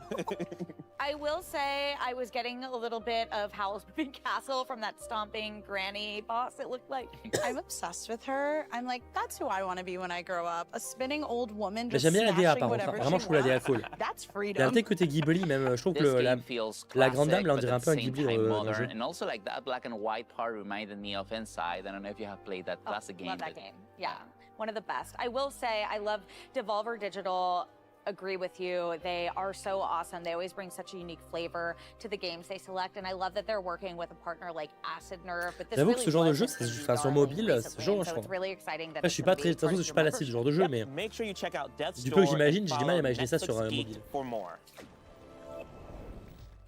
I will say I was getting a little bit of Howl's Moving Castle from that stomping granny boss, it looked like. I'm obsessed with her. I'm like, that's who I want to be when I grow up. A spinning old woman just smashing j'aime bien la DA par contre, whatever vraiment je trouve la DA cool. That's Il y a freedom. un petit côté Ghibli même, je trouve que la grande dame là on dirait un peu un Ghibli dans le jeu. And also like that black and white part reminded me of Inside. I don't know if you have played that classic game. Love that game, yeah. one of the best. I will say I love Devolver Digital. Agree with you. They are so awesome. They always bring such a unique flavor to the games they select, and I love that they're working with a partner like Acid Nerve. But this J'avoue que really ce genre de was jeu, Nintendo enfin, sur mobile, c'est recently, chaud, and je so it's trouve. really exciting that Après, je suis pas très, de toute façon, je suis pas lassé de ce genre de jeu, mais Make sure you check out Death's du peu que Door j'imagine, and j'ai du mal à follow imaginer ça sur Netflix mobile. Geeked for more.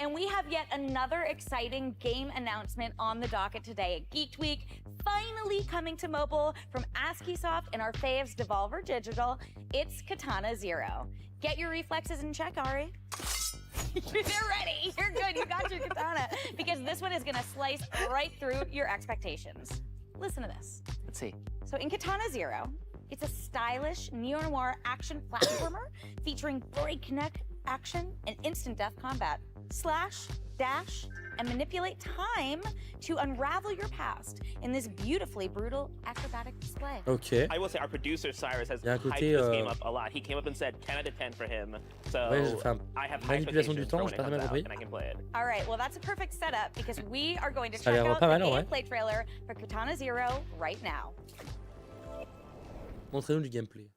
And we have yet another exciting game announcement on the docket today at Geeked Week, finally coming to mobile from ASCIIsoft and our faves Devolver Digital. It's Katana Zero. Get your reflexes in check, Ari. They're ready. You're good. You got your katana. Because this one is going to slice right through your expectations. Listen to this. Let's see. So in Katana Zero, it's a stylish neo-noir action platformer featuring breakneck action and instant death combat. Slash, dash, and manipulate time to unravel your past in this beautifully brutal acrobatic display. Ok. I will say our producer Cyrus has Il y a un hyped côté, this game up a lot. He came up and said 10 out of 10 for him. So Ouais, enfin, I have high manipulation du expectations temps, for j'ai when pas it très bien comes out compris. and I can play it. All right, well that's a perfect setup because we are going to Ça a check l'air out pas the mal, en vrai. gameplay trailer for Katana Zero right now. Montrez-nous du gameplay.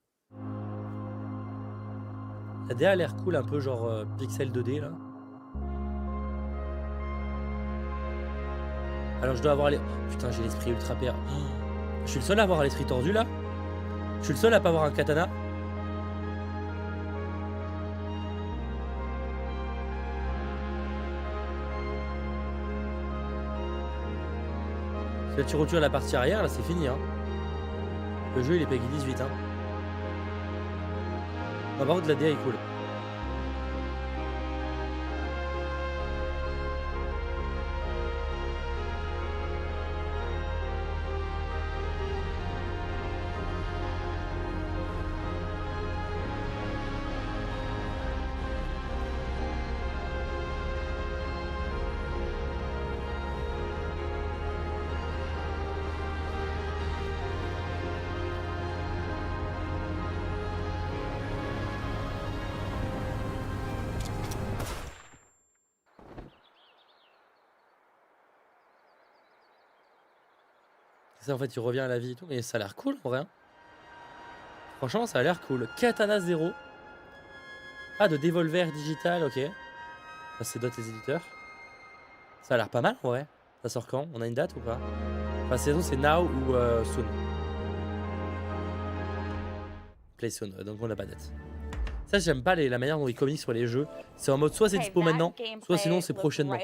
La DA a l'air cool, un peu genre pixel 2D là. Alors je dois avoir les... Putain, j'ai l'esprit ultra père. Oh, je suis le seul à avoir l'esprit tordu là. Je suis le seul à pas avoir un katana. Si tu retires la partie arrière, là c'est fini hein. Le jeu il est Peggy 18 hein. Ah, par contre la DA est cool. Ça en fait il revient à la vie et tout, mais ça a l'air cool en vrai. Hein. Franchement ça a l'air cool. Katana 0. Ah de Devolver Digital, ok. Ça c'est d'autres les éditeurs. Ça a l'air pas mal en vrai. Ça sort quand? On a une date ou pas? Enfin c'est now ou soon. Play soon, donc on n'a pas de date. Ça j'aime pas la manière dont ils communiquent sur les jeux. C'est en mode soit c'est dispo maintenant, soit sinon c'est prochainement.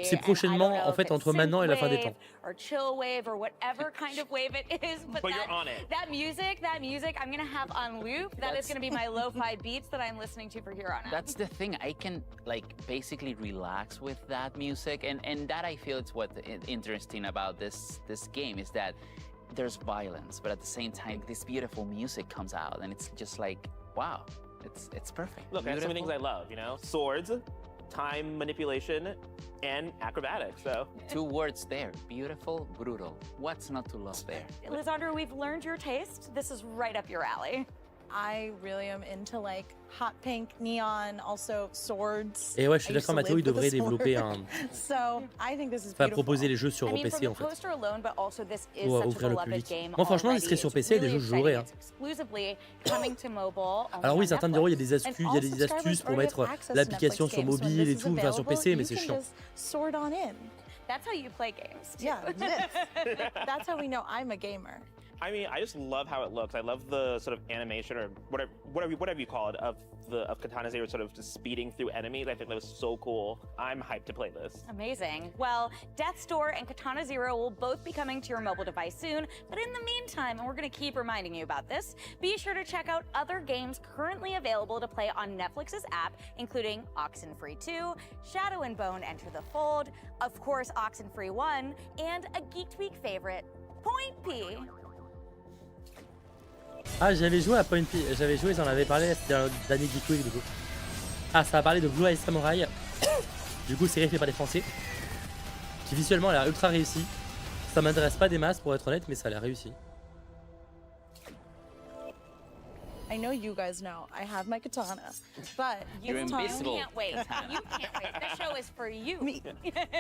C'est prochainement en fait entre maintenant et la fin des temps. Or chill wave or whatever kind of wave it is, but you're on it. that music, I'm gonna have on loop. That is gonna be my lo-fi beats that I'm listening to from here on out. That's the thing. I can like basically relax with that music, and that I feel it's what interesting about this game is that there's violence, but at the same time this beautiful music comes out, and it's just like wow. It's perfect. Look, that's some of the things I love, you know? Swords, time manipulation, and acrobatics, so. 2 words there, beautiful, brutal. What's not to love there? Lisandro, we've learned your taste. This is right up your alley. I really am into like hot pink, neon, also swords. Et ouais, je suis d'accord, Matteo, il devrait développer un... So, I think this is Enfin, beautiful. proposer les jeux sur PC en fait. Pour ouvrir le public. Moi franchement, il serait sur PC et des jeux que je jouerais. Hein. Alors oui, certains me diront il y a des astuces pour mettre l'application sur mobile et tout, enfin sur PC, mais c'est chiant. That's how you play games. Yeah, that's how we know I'm a gamer. I mean, I just love how it looks. I love the sort of animation or whatever you call it of Katana Zero sort of just speeding through enemies. I think that was so cool. I'm hyped to play this. Amazing. Well, Death's Door and Katana Zero will both be coming to your mobile device soon, but in the meantime, and we're going to keep reminding you about this, be sure to check out other games currently available to play on Netflix's app, including Oxenfree 2, Shadow and Bone Enter the Fold, of course Oxenfree 1, and a Geeked Week favorite, Point P. Ah, j'avais joué à Point P, j'avais joué, j'en avais parlé, c'était un dernier Geek Week du coup. Ah, ça a parlé de Blue Eye Samurai. Du coup, série faite par des Français. Qui visuellement a l'air ultra réussi. Ça m'intéresse pas des masses pour être honnête, mais ça a l'air réussi. I know you guys know. I have my katana. But You're invisible. You can't wait. You can't wait. This show is for you. Me.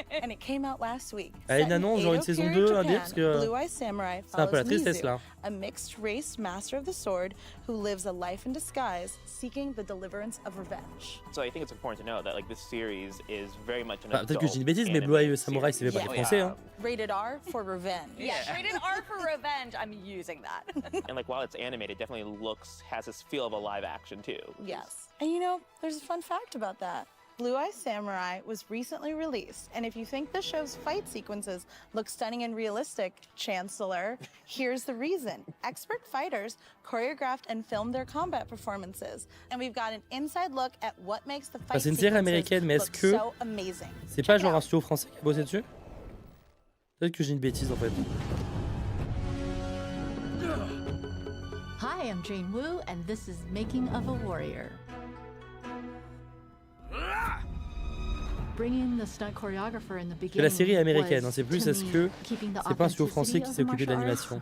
And it came out last week. Ah, une annonce, genre une saison 2, un dé, parce que Blue Eye Samurai c'est un peu la follows tristesse Mizu, là. a mixed-race master of the sword who lives a life in disguise, seeking the deliverance of revenge. So I think it's important to know that like this series is very much an Bah, peut-être que je dis une bêtise, mais Blue Eye Samurai c'est fait par les Français. Hein. Rated R for revenge. Yes, rated R for revenge. I'm using that. And like while it's animated, it definitely has this feel of a live action too. Yes. And you know, there's a fun fact about that. Blue Eye Samurai was recently released, and if you think the show's fight sequences look stunning and realistic, Chancellor, here's the reason. Expert fighters choreographed and filmed their combat performances, and we've got an inside look at what makes the fight C'est une série américaine, mais est-ce que so amazing. c'est pas genre un studio français qui a bossé dessus? Peut-être que j'ai une bêtise en fait. Hi, I'm Jane Wu, and this is Making of a Warrior. Bringing the stunt choreographer in the Que beginning la série est américaine, hein, was, c'est plus to est-ce me, que keeping the c'est pas un studio authenticity français qui of s'est occupé de martial arts. l'animation.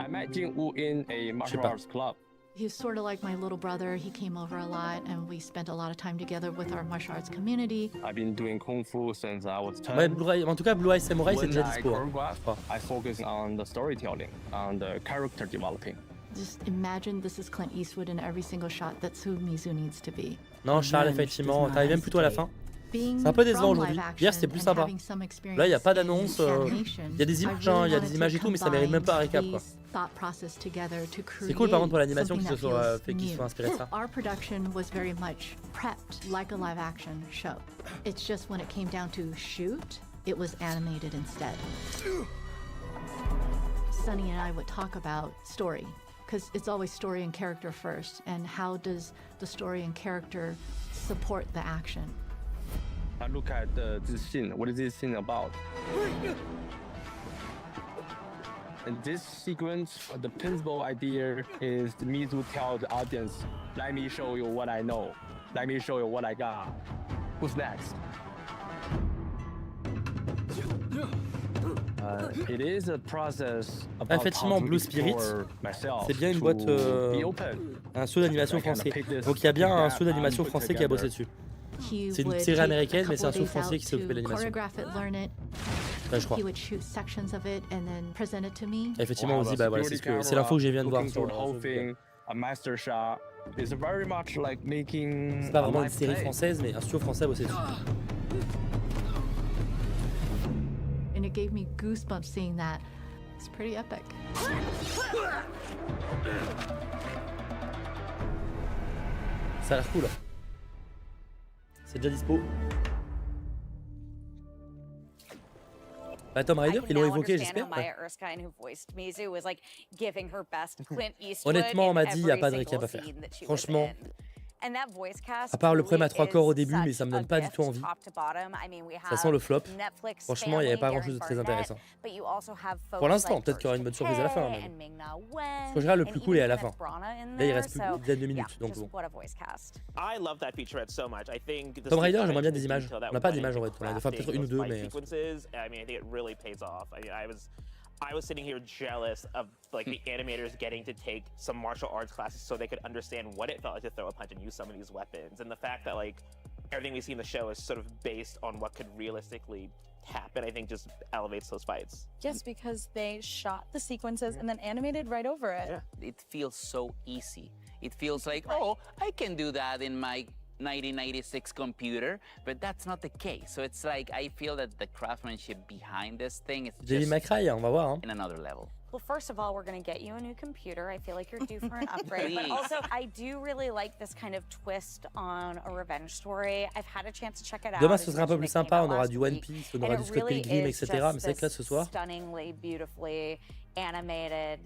I met Jin Woo in a martial arts club. He's sort of like my little brother. He came over a lot, and we spent a lot of time together with our martial arts community. I've been doing kung fu since I was 10. Ouais, en tout cas, Blue Eye Samurai c'est When déjà I dispo. Hein, choreograph, je crois. I focus on the storytelling, on the character developing. Just imagine this is Clint Eastwood in every single shot. That's who Mizu needs to be. Non, Charles, effectivement, t'arrives même plutôt à la fin. C'est un peu décevant aujourd'hui. Hier, c'était plus sympa. Là, il n'y a pas d'annonce. Il y a des images, hein, il y a des images et tout, mais ça mérite même pas un récap, quoi. C'est cool, par contre, pour l'animation, qu'il soit inspiré de ça. Our production was very much prepped like a live action show. It's just when it came down to shoot, it was animated instead. Sunny and I would talk about story, because it's always story and character first, and how does the story and character support the action? I look at this scene. What is this scene about? In this sequence, the principal idea is me to tell the audience, let me show you what I know. Let me show you what I got. Who's next? It is a process about Effectivement, Blue Spirit, c'est bien une boîte, un studio d'animation français. Donc il y a bien un studio d'animation français qui a bossé dessus. C'est une série américaine, mais c'est un studio français qui s'est occupé de l'animation. Là, je crois. Effectivement, on se dit, bah voilà, c'est l'info que je viens de voir. C'est pas vraiment une série française, mais un studio français a bossé dessus. And it gave me goosebumps seeing that. It's pretty epic. Ça a l'air cool. C'est déjà dispo. Bah, Tom Rider, ils l'ont évoqué, j'espère. Ouais. Honnêtement, on m'a dit, il n'y a pas de récap à faire. Franchement, à part le problème à 3 corps au début, mais ça me donne pas du tout envie. Ça sent le flop. Franchement, il n'y avait pas grand-chose de très intéressant. Pour l'instant, peut-être qu'il y aura une bonne surprise à la fin. Mais... Parce qu'en général, le plus cool est à la fin. Là, il reste plus une dizaine de minutes, donc bon. Tomb Raider, j'aimerais bien des images. On n'a pas d'images en vrai. Enfin, peut-être une ou deux, mais... I was sitting here jealous of like the animators getting to take some martial arts classes so they could understand what it felt like to throw a punch and use some of these weapons. And the fact that like everything we see in the show is sort of based on what could realistically happen, I think just elevates those fights. Just because they shot the sequences and then animated right over it. Yeah. It feels so easy. It feels like, oh, I can do that in my 1996 computer, but that's not the case. So it's like I feel that the craftsmanship behind this thing is just on va voir, hein. In another level. Well, first of all, we're going to get you a new computer. I feel like you're due for an upgrade. But also, I do really like this kind of twist on a revenge story. I've had a chance to check it out. Demain, ce sera un peu plus sympa. On aura du One Piece, on aura du Scott Pilgrim, etc. Mais c'est vrai que là, ce soir. Stunningly, beautifully animated.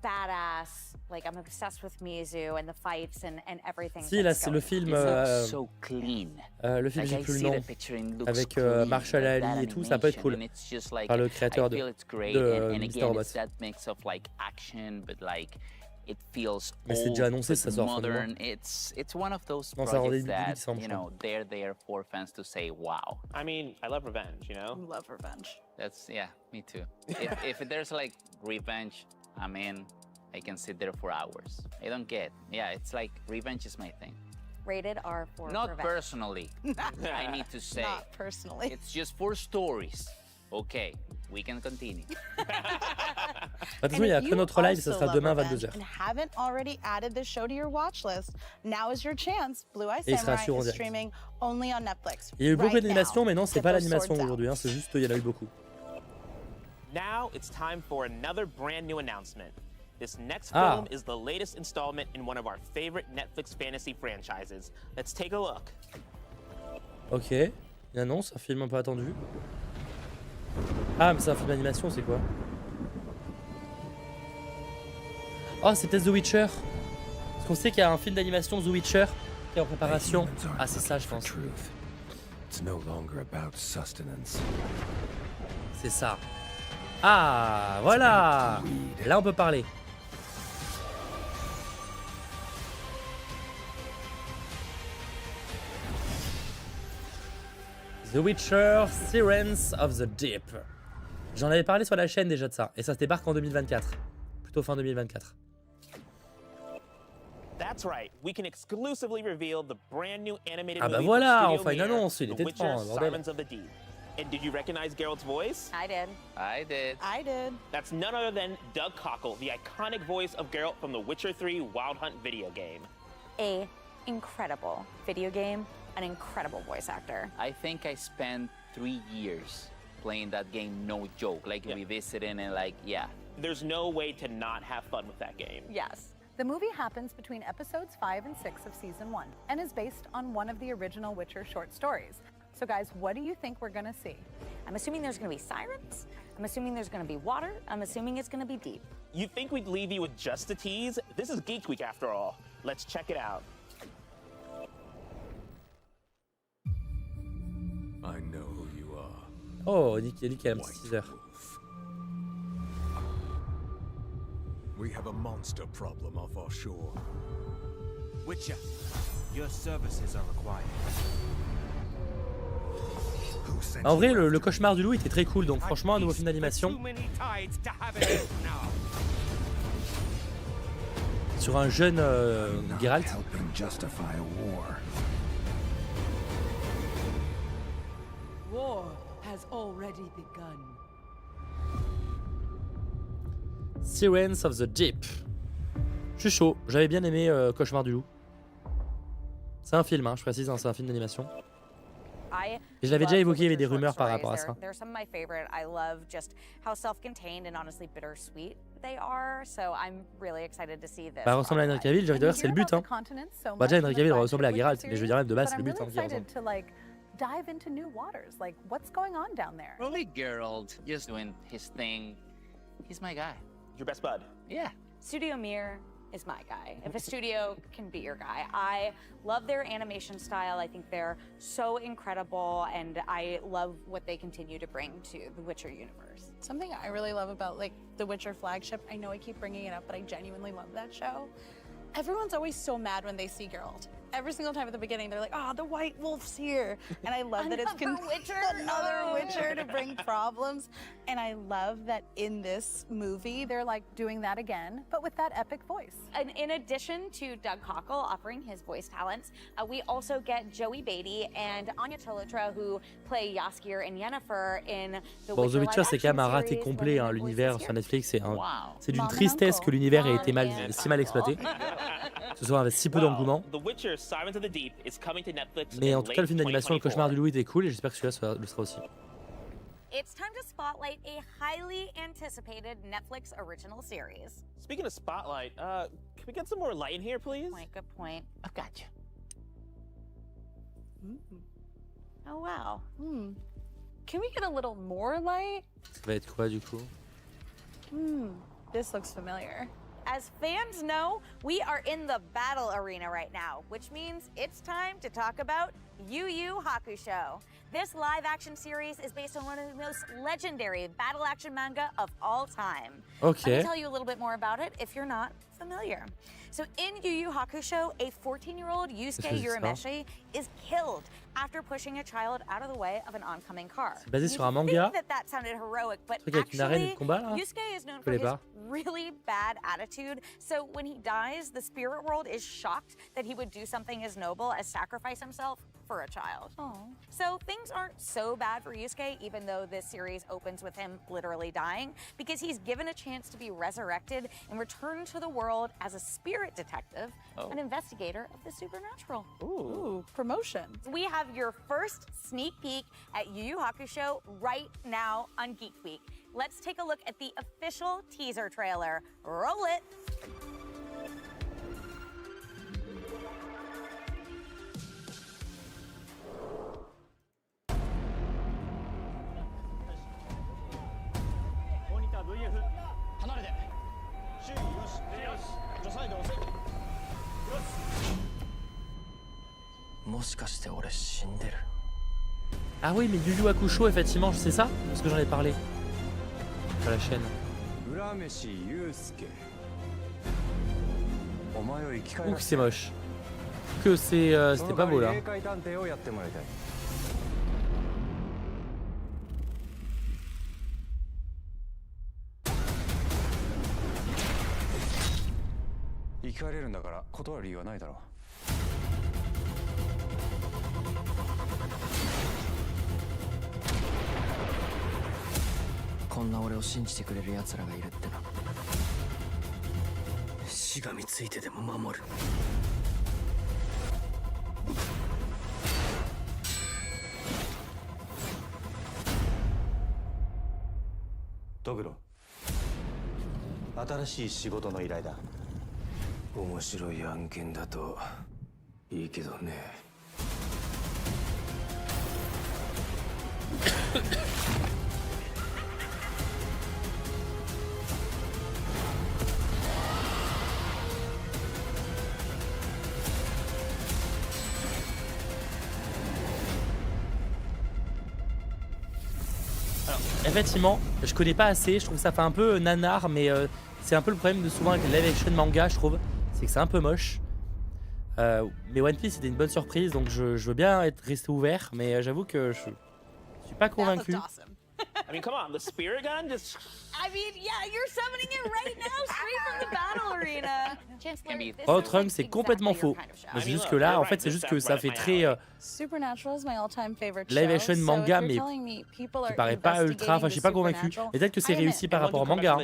Badass, like I'm obsessed with Mizu and the fights and everything. Si là c'est le film, so clean. Le film j'ai plus le nom, avec Marshall Ali et tout, ça peut être cool. Par le créateur de Mr. Robot. It feels mais c'est déjà annoncé, ça sort. Modern. It's one of those projects that, you know, they're there for fans to say wow. I mean, I love revenge, you know? I love revenge. That's, yeah, me too. if there's like revenge, I'm in. I can sit there for hours. I don't get. Yeah, it's like revenge is my thing. Rated R for Not revenge. personally, I need to say. Not personally. It's just for stories. Okay, we can continue. Attention, il y a que notre live, ça sera demain 22h. And haven't already added this show to your watch list, now is your chance. Blue Eye Et il sera Samurai sur en is direct. streaming only on Netflix. Il y a eu beaucoup right d'animation, now. mais non, c'est Get pas those l'animation swords out. aujourd'hui, hein, c'est juste, il y en a eu beaucoup. Now it's time for another brand new announcement. This next Ah. film is the latest installment in one of our favorite Netflix fantasy franchises. Let's take a look. Ok, une annonce, un film un peu attendu. Ah, mais c'est un film d'animation, c'est quoi? Oh, c'est peut-être The Witcher. Parce qu'on sait qu'il y a un film d'animation The Witcher qui est en préparation. Ah, c'est ça, je pense. It's no longer about sustenance. C'est ça. Ah, voilà. Là, on peut parler. The Witcher, Sirens of the Deep. J'en avais parlé sur la chaîne déjà de ça. Et ça se débarque en 2024. Plutôt fin 2024. That's right. We can exclusively reveal the brand new animated Ah bah movie voilà, from enfin Studio une Mir, annonce, il The était Witcher, temps, bordel. Sirens of the Deep. And did you recognize Geralt's voice? I did. I did. I did. That's none other than Doug Cockle, the iconic voice of Geralt from the Witcher 3 Wild Hunt video game. A incredible video game, an incredible voice actor. I think I spent 3 years playing that game, no joke. Like revisiting and like, yeah. There's no way to not have fun with that game. Yes. The movie happens between episodes 5 and 6 of season 1 and is based on one of the original Witcher short stories. So guys, what do you think we're gonna see? I'm assuming there's gonna be sirens. I'm assuming there's gonna be water. I'm assuming it's gonna be deep. You think we'd leave you with just a tease? This is Geeked Week after all. Let's check it out. I know who you are. Oh, nickel, nickel, un petit teaser. We have a monster problem off our shore. Witcher, your services are required. En vrai, le cauchemar du loup était très cool, donc franchement, un nouveau film d'animation. Sur un jeune Geralt. War has already begun. Sirens of the Deep. Je suis chaud, j'avais bien aimé Cauchemar du loup. C'est un film, hein, je précise, hein, c'est un film d'animation. Et je l'avais déjà évoqué, il y avait des rumeurs par rapport à ça. They're some of my favorite. I love just how self-contained and honestly bittersweet they are. So I'm really excited to see this. Bah, ressemble à Henry Cavill, j'ai envie de dire, c'est le but, hein. Bah, déjà, Henry Cavill ressemble à Geralt, mais je veux dire, même de base, c'est le but, hein, qui ressemble. Dive into new waters. Like, what's going on down there? Probably Geralt, just doing his thing. He's my guy. Your best bud? Yeah. Studio Mir is my guy. If a studio can be your guy. I love their animation style. I think they're so incredible, and I love what they continue to bring to the Witcher universe. Something I really love about like the Witcher flagship, I know I keep bringing it up, but I genuinely love that show. Everyone's always so mad when they see Geralt. Every single time at the beginning, they're like, "Oh, the White Wolf's here," and I love that it's another Witcher to bring problems. And I love that in this movie, they're like doing that again, but with that epic voice. And in addition to Doug Cockle offering his voice talents, we also get Joey Beatty and Anya Chalotra, who play Jaskier and Yennefer in the Bon, The Witcher Witcher, c'est quand même un raté complet, hein, l'univers sur Netflix. C'est d'une tristesse que l'univers ait été si mal exploité. Que ce soit avec si peu d'engouement. Mais en tout cas, le film d'animation Le Cauchemar du Loup était cool et j'espère que celui-là le sera aussi. It's time to spotlight a highly anticipated Netflix original series. Speaking of spotlight, can we get some more light in here, please? Good point. I've got you. Oh, wow. Can we get a little more light? Ça va être quoi du coup? This looks familiar. As fans know, we are in the battle arena right now, which means it's time to talk about Yu Yu Hakusho. This live-action series is based on one of the most legendary battle action manga of all time. Okay. Let me tell you a little bit more about it if you're not familiar. So in Yu Yu Hakusho, a 14-year-old Yusuke Urameshi is killed after pushing a child out of the way of an oncoming car. C'est basé sur un manga. That sounded heroic, but Truc avec une arène de actually, combat là. Yusuke is known for his really bad attitude. So when he dies, the spirit world is shocked that he would do something as noble as sacrifice himself for a child. So things aren't so bad for Yusuke, even though this series opens with him literally dying, because he's given a chance to be resurrected and return to the world as a spirit detective, an investigator of the supernatural. Ooh, promotion. We have your first sneak peek at Yu Yu Hakusho right now on Geek Week. Let's take a look at the official teaser trailer. Roll it. Ah oui, mais Yu Yu Hakusho, effectivement, c'est ça, parce que j'en ai parlé sur la chaîne. Ouh, que c'est moche. Que c'est, c'était pas beau là. Effectivement, je connais pas assez, je trouve que ça fait un peu nanar, mais c'est un peu le problème de souvent avec les live action manga, je trouve, c'est que c'est un peu moche. Mais One Piece c'était une bonne surprise, donc je veux bien rester ouvert, mais j'avoue que je suis pas convaincu. I mean, come on, the spirit gun just... I mean, yeah, you're summoning it right now, straight from the battle arena. Oh, Trunks, c'est complètement faux. Mais c'est juste que là, en fait, c'est juste que ça fait très Supernatural is my all-time favorite live action show, manga, so if mais you're telling me people are qui paraît pas ultra. Enfin, je suis pas convaincu. Peut-être que c'est réussi par rapport au manga.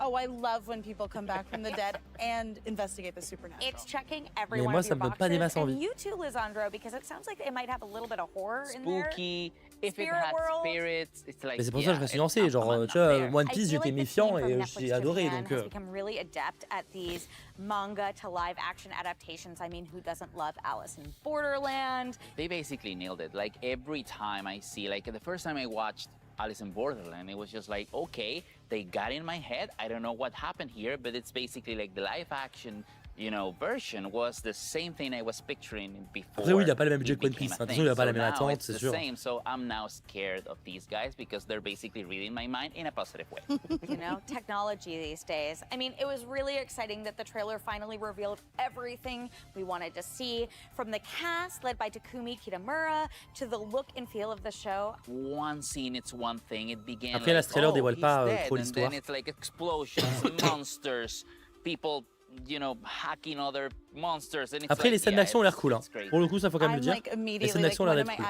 Oh, I love when people come back from the dead and investigate the supernatural. It's checking Mais every one moi, of ça your me donne pas des masses boxes, and envie. you too, Lisandro, because it sounds like it might have a little bit of horror in there. Spooky. If it Spirit had world. spirits, it's like, Mais c'est pour ça que je me suis lancé. Genre, tu vois, One Piece, j'étais méfiant et j'ai adoré. Donc. Has become really adept at these manga to live action adaptations. I mean, who doesn't love Alice in Borderland? They basically nailed it. Like every time I see, like the first time I watched Alice in Borderland, it was just like, okay, they got in my head. I don't know what happened here, but it's basically like the live action, you know, version was the same thing I was picturing before. Après, oui, il a pas le même budget que One Piece. Attention, il a pas la même attente, c'est sûr. Same, so I'm now scared of these guys because they're basically reading my mind in a positive way. You know, technology these days. I mean, it was really exciting that the trailer finally revealed everything we wanted to see, from the cast led by Takumi Kitamura to the look and feel of the show. One scene, it's one thing. It began Après, là, ce trailer dévoile pas trop l'histoire. And then it's like explosions, monsters, people, you know, hacking other monsters. And it's Après, like, les scènes d'action ont l'air cool. Hein. Pour le coup, ça faut quand même le dire. Les scènes d'action ont l'air d'être cool.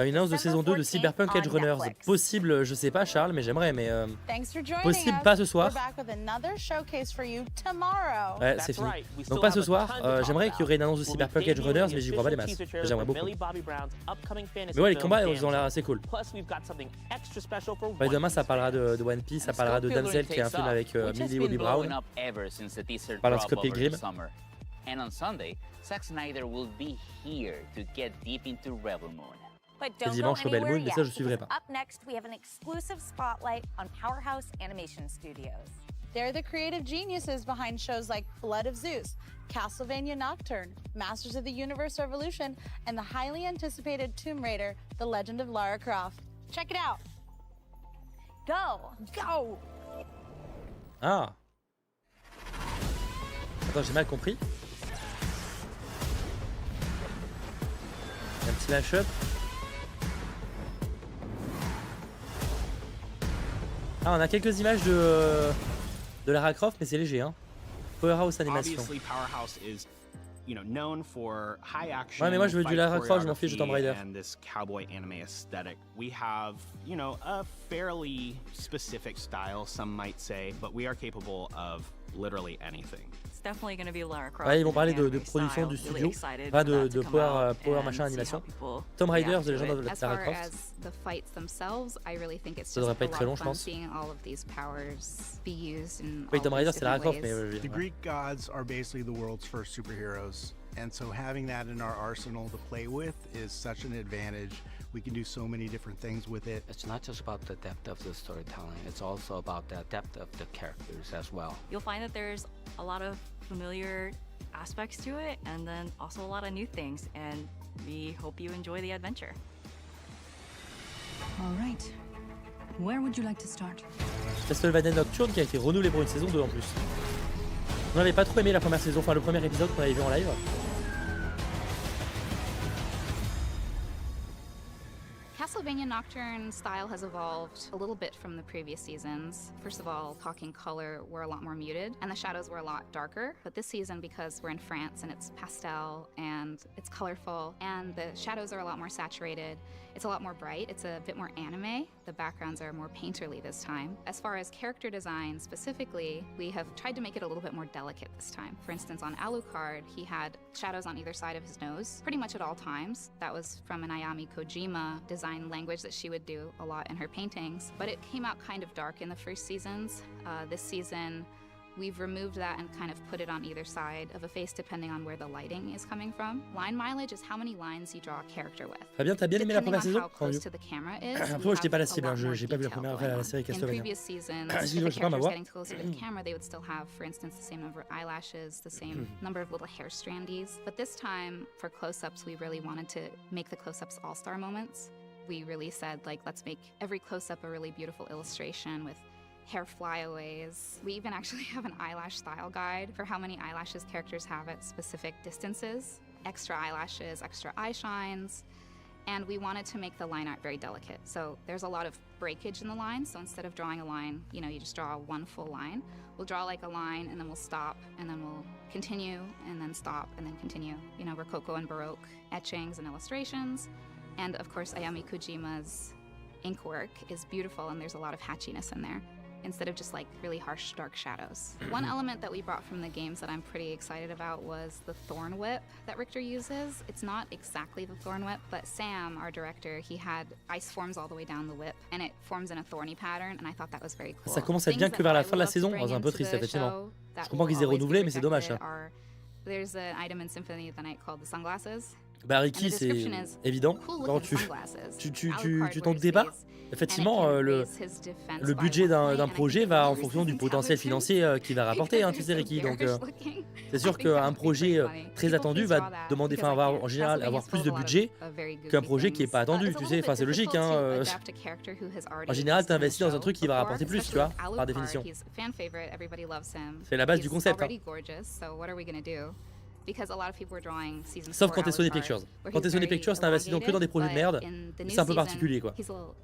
Une annonce de saison 2 de Cyberpunk Edge Runners. Possible, je sais pas, Charles, mais j'aimerais. Mais possible, pas ce soir. Ouais, c'est fini. Donc pas ce soir. J'aimerais qu'il y aurait une annonce de Cyberpunk Edge Runners, mais j'y crois pas des masses. J'aimerais beaucoup. Mais ouais, les combats, ils ont l'air assez cool. Demain, ça parlera de One Piece, ça parlera de Denzel, qui est un film avec Millie Bobby Brown. Parlant de Scott Pilgrim. And on Sunday, Zack Snyder will be here to get deep into Rebel Moon. But Et don't go dimanche, Rebel anywhere Moon, mais yet, ça, je suivrai pas. because up next, we have an exclusive spotlight on Powerhouse Animation Studios. They're the creative geniuses behind shows like Blood of Zeus, Castlevania Nocturne, Masters of the Universe Revolution, and the highly anticipated Tomb Raider, The Legend of Lara Croft. Check it out. Go! Go! Ah, Attends, j'ai mal compris. Un petit mash-up. Ah, on a quelques images de Lara Croft, mais c'est léger, hein. Powerhouse animation. Ouais, mais moi je veux du Lara Croft, je m'en fiche de Tomb Raider. Cowboy anime aesthetic. We have, a fairly specific style, some might say, but we are capable of literally anything. Definitely going to be Lara Croft. Ouais, ils vont parler de production du studio, pas de power machin animation. Tomb Raider, The Legend of Lara Croft. Ça devrait pas être très long, je pense. Oui, Tomb Raider, c'est Lara Croft, mais The Greek gods are basically the world's first superheroes, and so having that in our arsenal to play with is such an advantage. We can do so many different things with it. It's not just about the depth of the storytelling, it's also about the depth of the characters as well. You'll find that there's a lot of familiar aspects to it, and then also a lot of new things, and we hope you enjoy the adventure. All right. Where would you like to start? Castlevania Nocturne qui a été renouvelé pour une saison 2 en plus. On n'avait pas trop aimé la première saison, enfin le premier épisode qu'on avait vu en live. Castlevania Nocturne style has evolved a little bit from the previous seasons. First of all, talking color, we're a lot more muted, and the shadows were a lot darker. But this season, because we're in France and it's pastel and it's colorful, and the shadows are a lot more saturated, it's a lot more bright, it's a bit more anime. The backgrounds are more painterly this time. As far as character design specifically, we have tried to make it a little bit more delicate this time. For instance, on Alucard, he had shadows on either side of his nose, pretty much at all times. That was from an Ayami Kojima design language that she would do a lot in her paintings. But it came out kind of dark in the first seasons. This season, we've removed that and kind of put it on either side of a face depending on where the lighting is coming from. Line mileage is how many lines you draw a character with. Fabien, t'as bien aimé la première saison? Après, moi, j'étais pas la cible, j'ai pas vu la première la série Castlevania. Excuse-moi, je sais pas ma voix. Getting closer to the camera, they would still have, for instance, the same number of eyelashes, the same number of little hair strandies. But this time, for close-ups, we really wanted to make the close-ups all-star moments. We really said, like, let's make every close-up a really beautiful illustration with hair flyaways. We even actually have an eyelash style guide for how many eyelashes characters have at specific distances, extra eyelashes, extra eye shines, and we wanted to make the line art very delicate. So there's a lot of breakage in the line, so instead of drawing a line, you just draw one full line. We'll draw like a line and then we'll stop and then we'll continue and then stop and then continue. Rococo and Baroque etchings and illustrations. And of course, Ayami Kojima's ink work is beautiful and there's a lot of hatchiness in there, instead of just like really harsh dark shadows. One element that we brought from the games that I'm pretty excited about was the thorn whip that Richter uses. It's not exactly the thorn whip, but Sam, our director, he had ice forms all the way down the whip and it forms in a thorny pattern, and I thought that was very cool. Ça commence à être bien que vers la fin de la saison, c'est un peu triste effectivement. Je comprends qu'ils aient renouvelé, mais c'est dommage. There's an item in Symphony of the Night called the sunglasses. Bah Ricky, c'est évident. Non, tu t'en doutais pas? Effectivement, le budget d'un projet va en fonction du potentiel financier qu'il va rapporter, tu sais Ricky. Donc c'est sûr qu'un projet très attendu va demander, en général, avoir plus de budget qu'un projet qui n'est pas attendu, tu sais. Enfin, c'est logique. En général, tu investis dans un truc qui va rapporter plus, tu vois, par définition. C'est la base du concept. Sauf quand t'es Sony Pictures. Quand t'es Sony Pictures, t'investis donc que dans des projets de merde. C'est un peu particulier, quoi. He's a little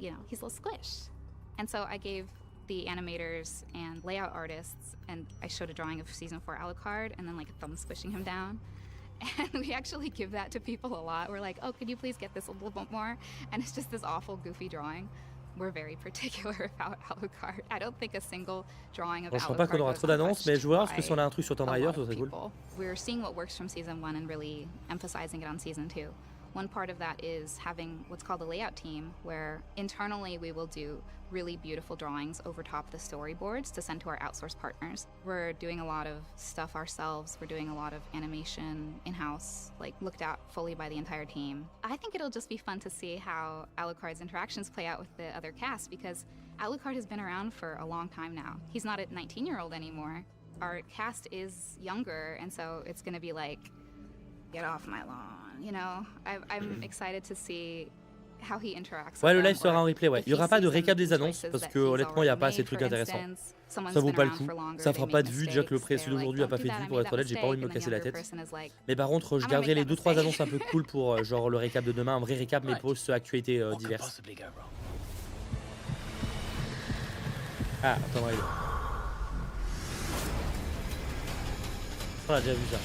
squished. And so I gave the animators and layout artists, and I showed a drawing of season 4 Alucard, and then like a thumb squishing him down. And we actually give that to people a lot. We're like, oh, could you please get this a little bit more? And it's just this awful, goofy drawing. We're very particular about Alucard. I don't think a single drawing of Alucard. Je crois pas qu'on aura trop d'annonces, mais je vois parce que si on a un truc sur Tomb Raider, ça serait cool. We're seeing what works from season 1 and really emphasizing it on season 2. One part of that is having what's called a layout team, where internally we will do really beautiful drawings over top the storyboards to send to our outsourced partners. We're doing a lot of stuff ourselves. We're doing a lot of animation in-house, like looked at fully by the entire team. I think it'll just be fun to see how Alucard's interactions play out with the other cast, because Alucard has been around for a long time now. He's not a 19-year-old anymore. Our cast is younger, and so it's gonna be like, get off my lawn, I'm excited to see how he interacts. Ouais, with le live them, sera or en replay, ouais. if Il y aura he pas de sees récap some des annonces choices parce that que he's honnêtement, il y a already pas assez de made, trucs for intéressants. instance, someone's Ça vaut been pas le around coup. for longer, Ça they fera made pas de vue. Déjà que le mistakes, celui they're like, d'aujourd'hui a pas "Don't fait do de that, vue I pour made être that honnête, j'ai pas envie de me mistake," and casser then la the tête. other person is like, Mais par contre, je "I'm gonna garderai make les that 2-3 mistake." annonces un peu cool pour genre le récap de demain, un vrai récap, mais posts actualités diverses. Ah, attends, Raider. On a déjà vu ça.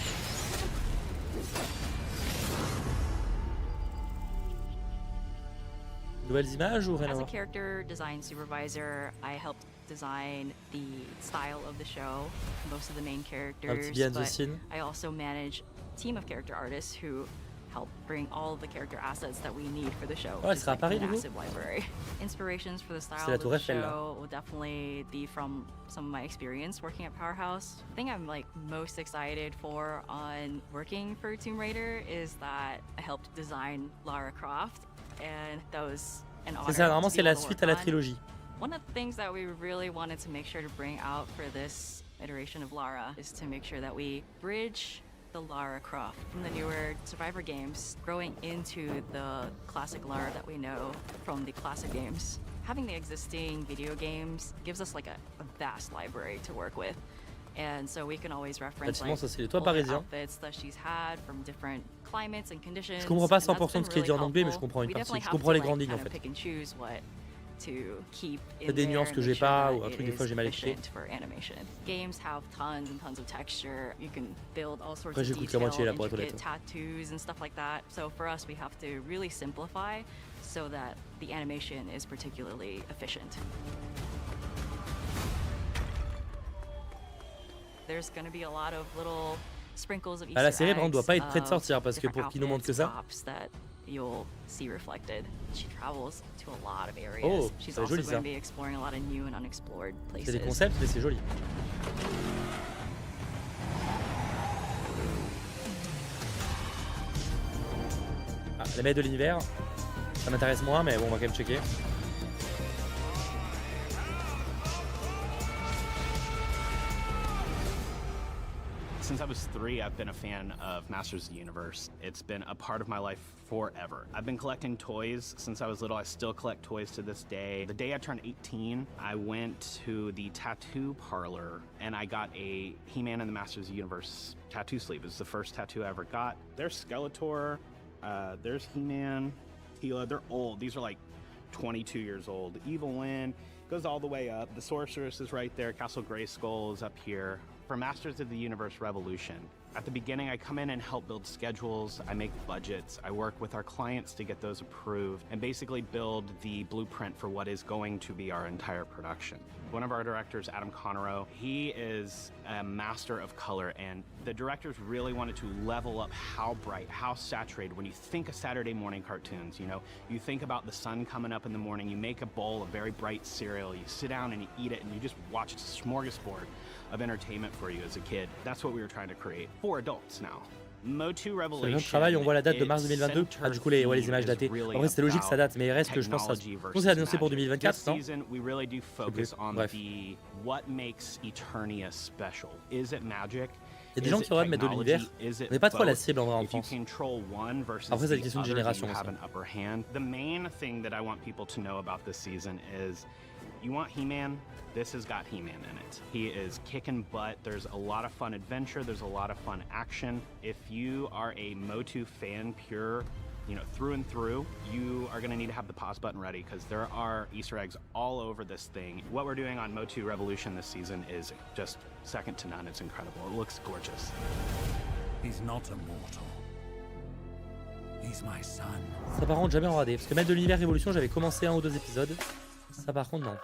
Nouvelles images ou rien à As a voir? character design supervisor, I helped design the style of the show, most of the main characters, behind the but scene. I also manage a team of character artists who help bring all of the character assets that we need for the show. Oh, elle It's sera à like Paris, a du coup? massive library. Inspirations for the style la of Tour the Eiffel, là. show will definitely be from some of my experience working at Powerhouse. The thing I'm like most excited for on working for Tomb Raider is that I helped design Lara Croft, and that was an honor. C'est ça, normalement to be c'est la able to suite work à la on. trilogie. One of the things that we really wanted to make sure to bring out for this iteration of Lara is to make sure that we bridge the Lara Croft from the newer Survivor games, growing into the classic Lara that we know from the classic games. Having the existing video games gives us like a vast library to work with. And so we can always reference Bâtiment, like ça c'est les toits older parisiens. outfits that she's had from different climates and conditions. Je comprends pas and that's 100% de ce qui est dit been en anglais, mais je helpful. comprends une We partie. definitely Je have comprends to, les like, grandes lignes en kind of fait. pick and choose what to keep Il y a in des there nuances and que make j'ai sure pas that ou un it truc des fois is j'ai mal expliqué. efficient for animation. Games have tons and tons of texture. You can build all sorts Après, of j'écoute la moitié, detailed, là, pour être intricate honnête. tattoos and stuff like that. So for us, we have to really simplify so that the animation is particularly efficient. There's going to be a lot of little sprinkles of Easter La série par contre doit eggs pas être près de of sortir parce que different pour qu'ils nous montrent que outfits, ça. props that you'll see reflected. She travels to a lot of areas. Oh, She's c'est also joli, going ça. to be exploring a lot of new and unexplored places. C'est des concepts, mais c'est joli. Ah, les maîtres de l'univers, ça m'intéresse moins, mais bon, on va quand même checker. Since I was 3, I've been a fan of Masters of the Universe. It's been a part of my life forever. I've been collecting toys since I was little. I still collect toys to this day. The day I turned 18, I went to the tattoo parlor and I got a He-Man and the Masters of the Universe tattoo sleeve. It was the first tattoo I ever got. There's Skeletor, there's He-Man, Tila. They're old. These are like 22 years old. Evil Lyn goes all the way up. The Sorceress is right there. Castle Grayskull is up here. For Masters of the Universe Revolution, at the beginning, I come in and help build schedules, I make budgets, I work with our clients to get those approved, and basically build the blueprint for what is going to be our entire production. One of our directors, Adam Conroe, he is a master of color, and the directors really wanted to level up how bright, how saturated. When you think of Saturday morning cartoons, you know, you think about the sun coming up in the morning, you make a bowl of very bright cereal, you sit down and you eat it, and you just watch a smorgasbord of entertainment for you as a kid. That's what we were trying to create for adults now. Motu Sur Revelation. le travail, on voit la date de mars 2022. Ah, du coup, les images datées. En vrai, c'était logique, ça date, mais il reste que je pense que ça. Donc, c'est annoncé pour 2024, non? We really do focus on Bref. the what makes Eternia special. Is it magic? Il y a des gens qui regardent Maître de l'univers. On n'est pas trop la cible en vrai en France. Après, c'est une question de génération aussi. The main thing that I want people to know about this season is you want He-Man? This has got He-Man in it. He is kicking butt. There's a lot of fun adventure. There's a lot of fun action. If you are a Motu fan, pure, you know, through and through, you are going to need to have the pause button ready because there are Easter eggs all over this thing. What we're doing on Motu Revolution this season is just second to none. It's incredible. It looks gorgeous. He's not a mortal. He's my son. Ça par contre jamais en radé, parce que Maître de l'univers Révolution, j'avais commencé 1 ou 2 épisodes. Ça par contre non.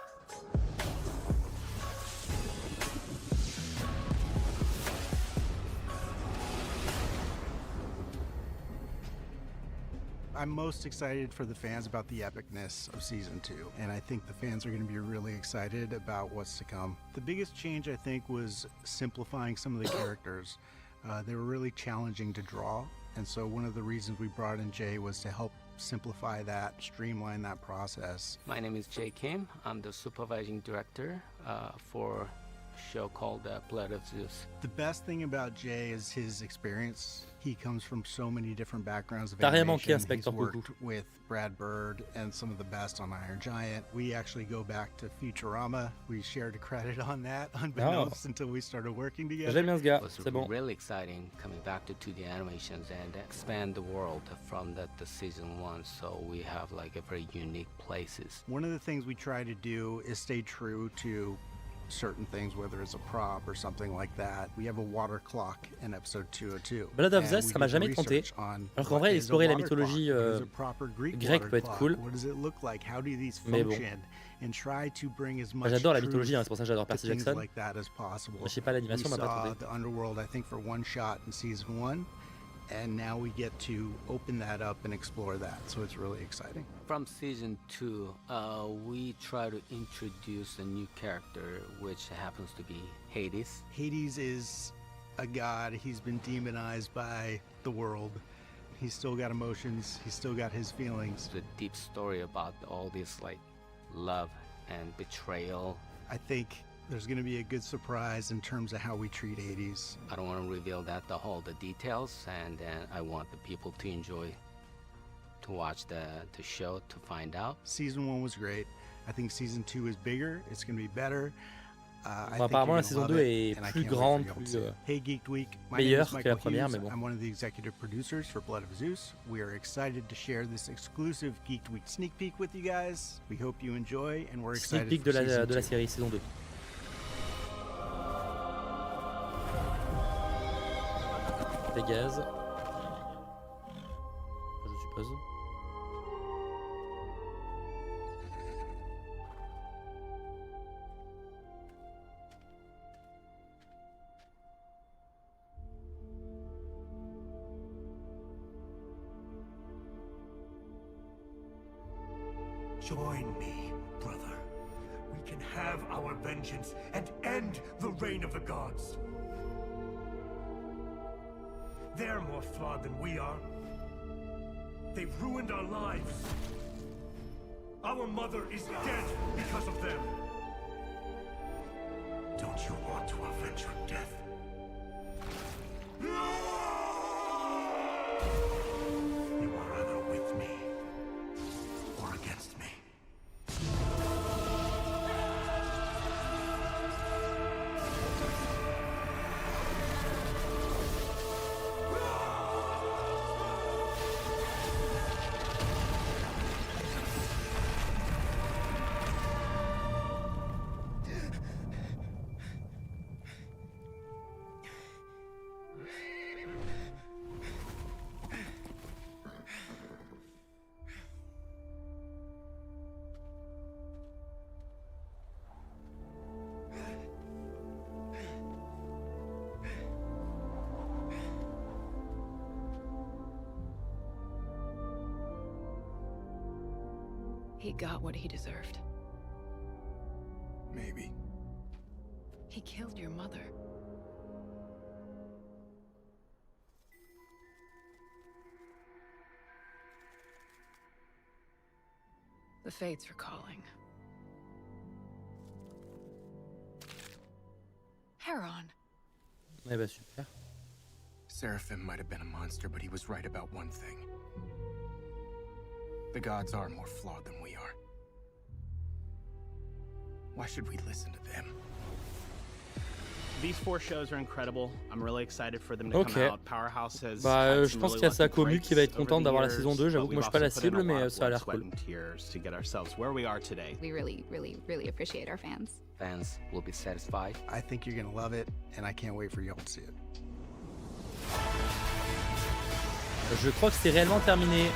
I'm most excited for the fans about the epicness of season 2, and I think the fans are going to be really excited about what's to come. The biggest change, I think, was simplifying some of the characters. They were really challenging to draw, and so one of the reasons we brought in Jay was to help simplify that, streamline that process. My name is Jay Kim. I'm the supervising director for show called Blood of Zeus. The best thing about Jay is his experience. He comes from so many different backgrounds of T'as rien animation. manqué, inspecteur He's Coucou. worked with Brad Bird and some of the best on Iron Giant. We actually go back to Futurama. We shared a credit on that, unbeknownst until we started working together. J'aime bien ce gars, It was c'est bon. really exciting coming back to 2D animations and expand the world from the season 1, so we have like a very unique places. One of the things we try to do is stay true to certain things, whether it's a prop or something like that. We have a water clock in episode 202. Blood of Zeus, ça m'a jamais tenté. Alors qu'en vrai, explorer la mythologie grecque peut être cool. Mais bon. Moi, j'adore la mythologie, hein, c'est pour ça que j'adore Percy Jackson. Je sais pas, l'animation m'a pas tenté. Underworld, I think, for one shot in season 1. And now we get to open that up and explore that, so it's really exciting. From season 2, we try to introduce a new character, which happens to be Hades. Hades is a god. He's been demonized by the world. He's still got emotions. He's still got his feelings. It's a deep story about all this like love and betrayal. I think there's going to be a good surprise in terms of how we treat Hades. I don't want to reveal the details, and then I want the people to enjoy, to watch the show to find out. Season 1 was great. I think season 2 is bigger. It's going to be better. Apparemment, la saison 2 est plus grande, plus Hey Geeked Week, meilleure que la première, mais bon. I'm one of the executive producers for Blood of Zeus. We are excited to share this exclusive Geeked Week sneak peek with you guys. We hope you enjoy, and we're excited sneak peek for de la série, saison 2. Des gaz. Je suppose. Join me, brother. We can have our vengeance and end the reign of the gods. They're more flawed than we are. They've ruined our lives. Our mother is dead because of them. Don't you want to avenge her death? You are either with me or against me. He got what he deserved. Maybe. He killed your mother. The fates are calling. Heron. Eh bah super. Seraphim might have been a monster, but he was right about one thing. The gods are more flawed than we are. Why should we listen to them? These 4 shows are incredible. I'm really excited for them to come out. Powerhouse has Bah, je pense qu'il y a sa commu qui va être contente d'avoir la saison 2. J'avoue que moi je suis pas la cible, mais ça a l'air cool. To get ourselves where we are today. We really appreciate our fans. Fans will be satisfied. I think you're gonna love it, and I can't wait for y'all to see it. Je crois que c'est réellement terminé.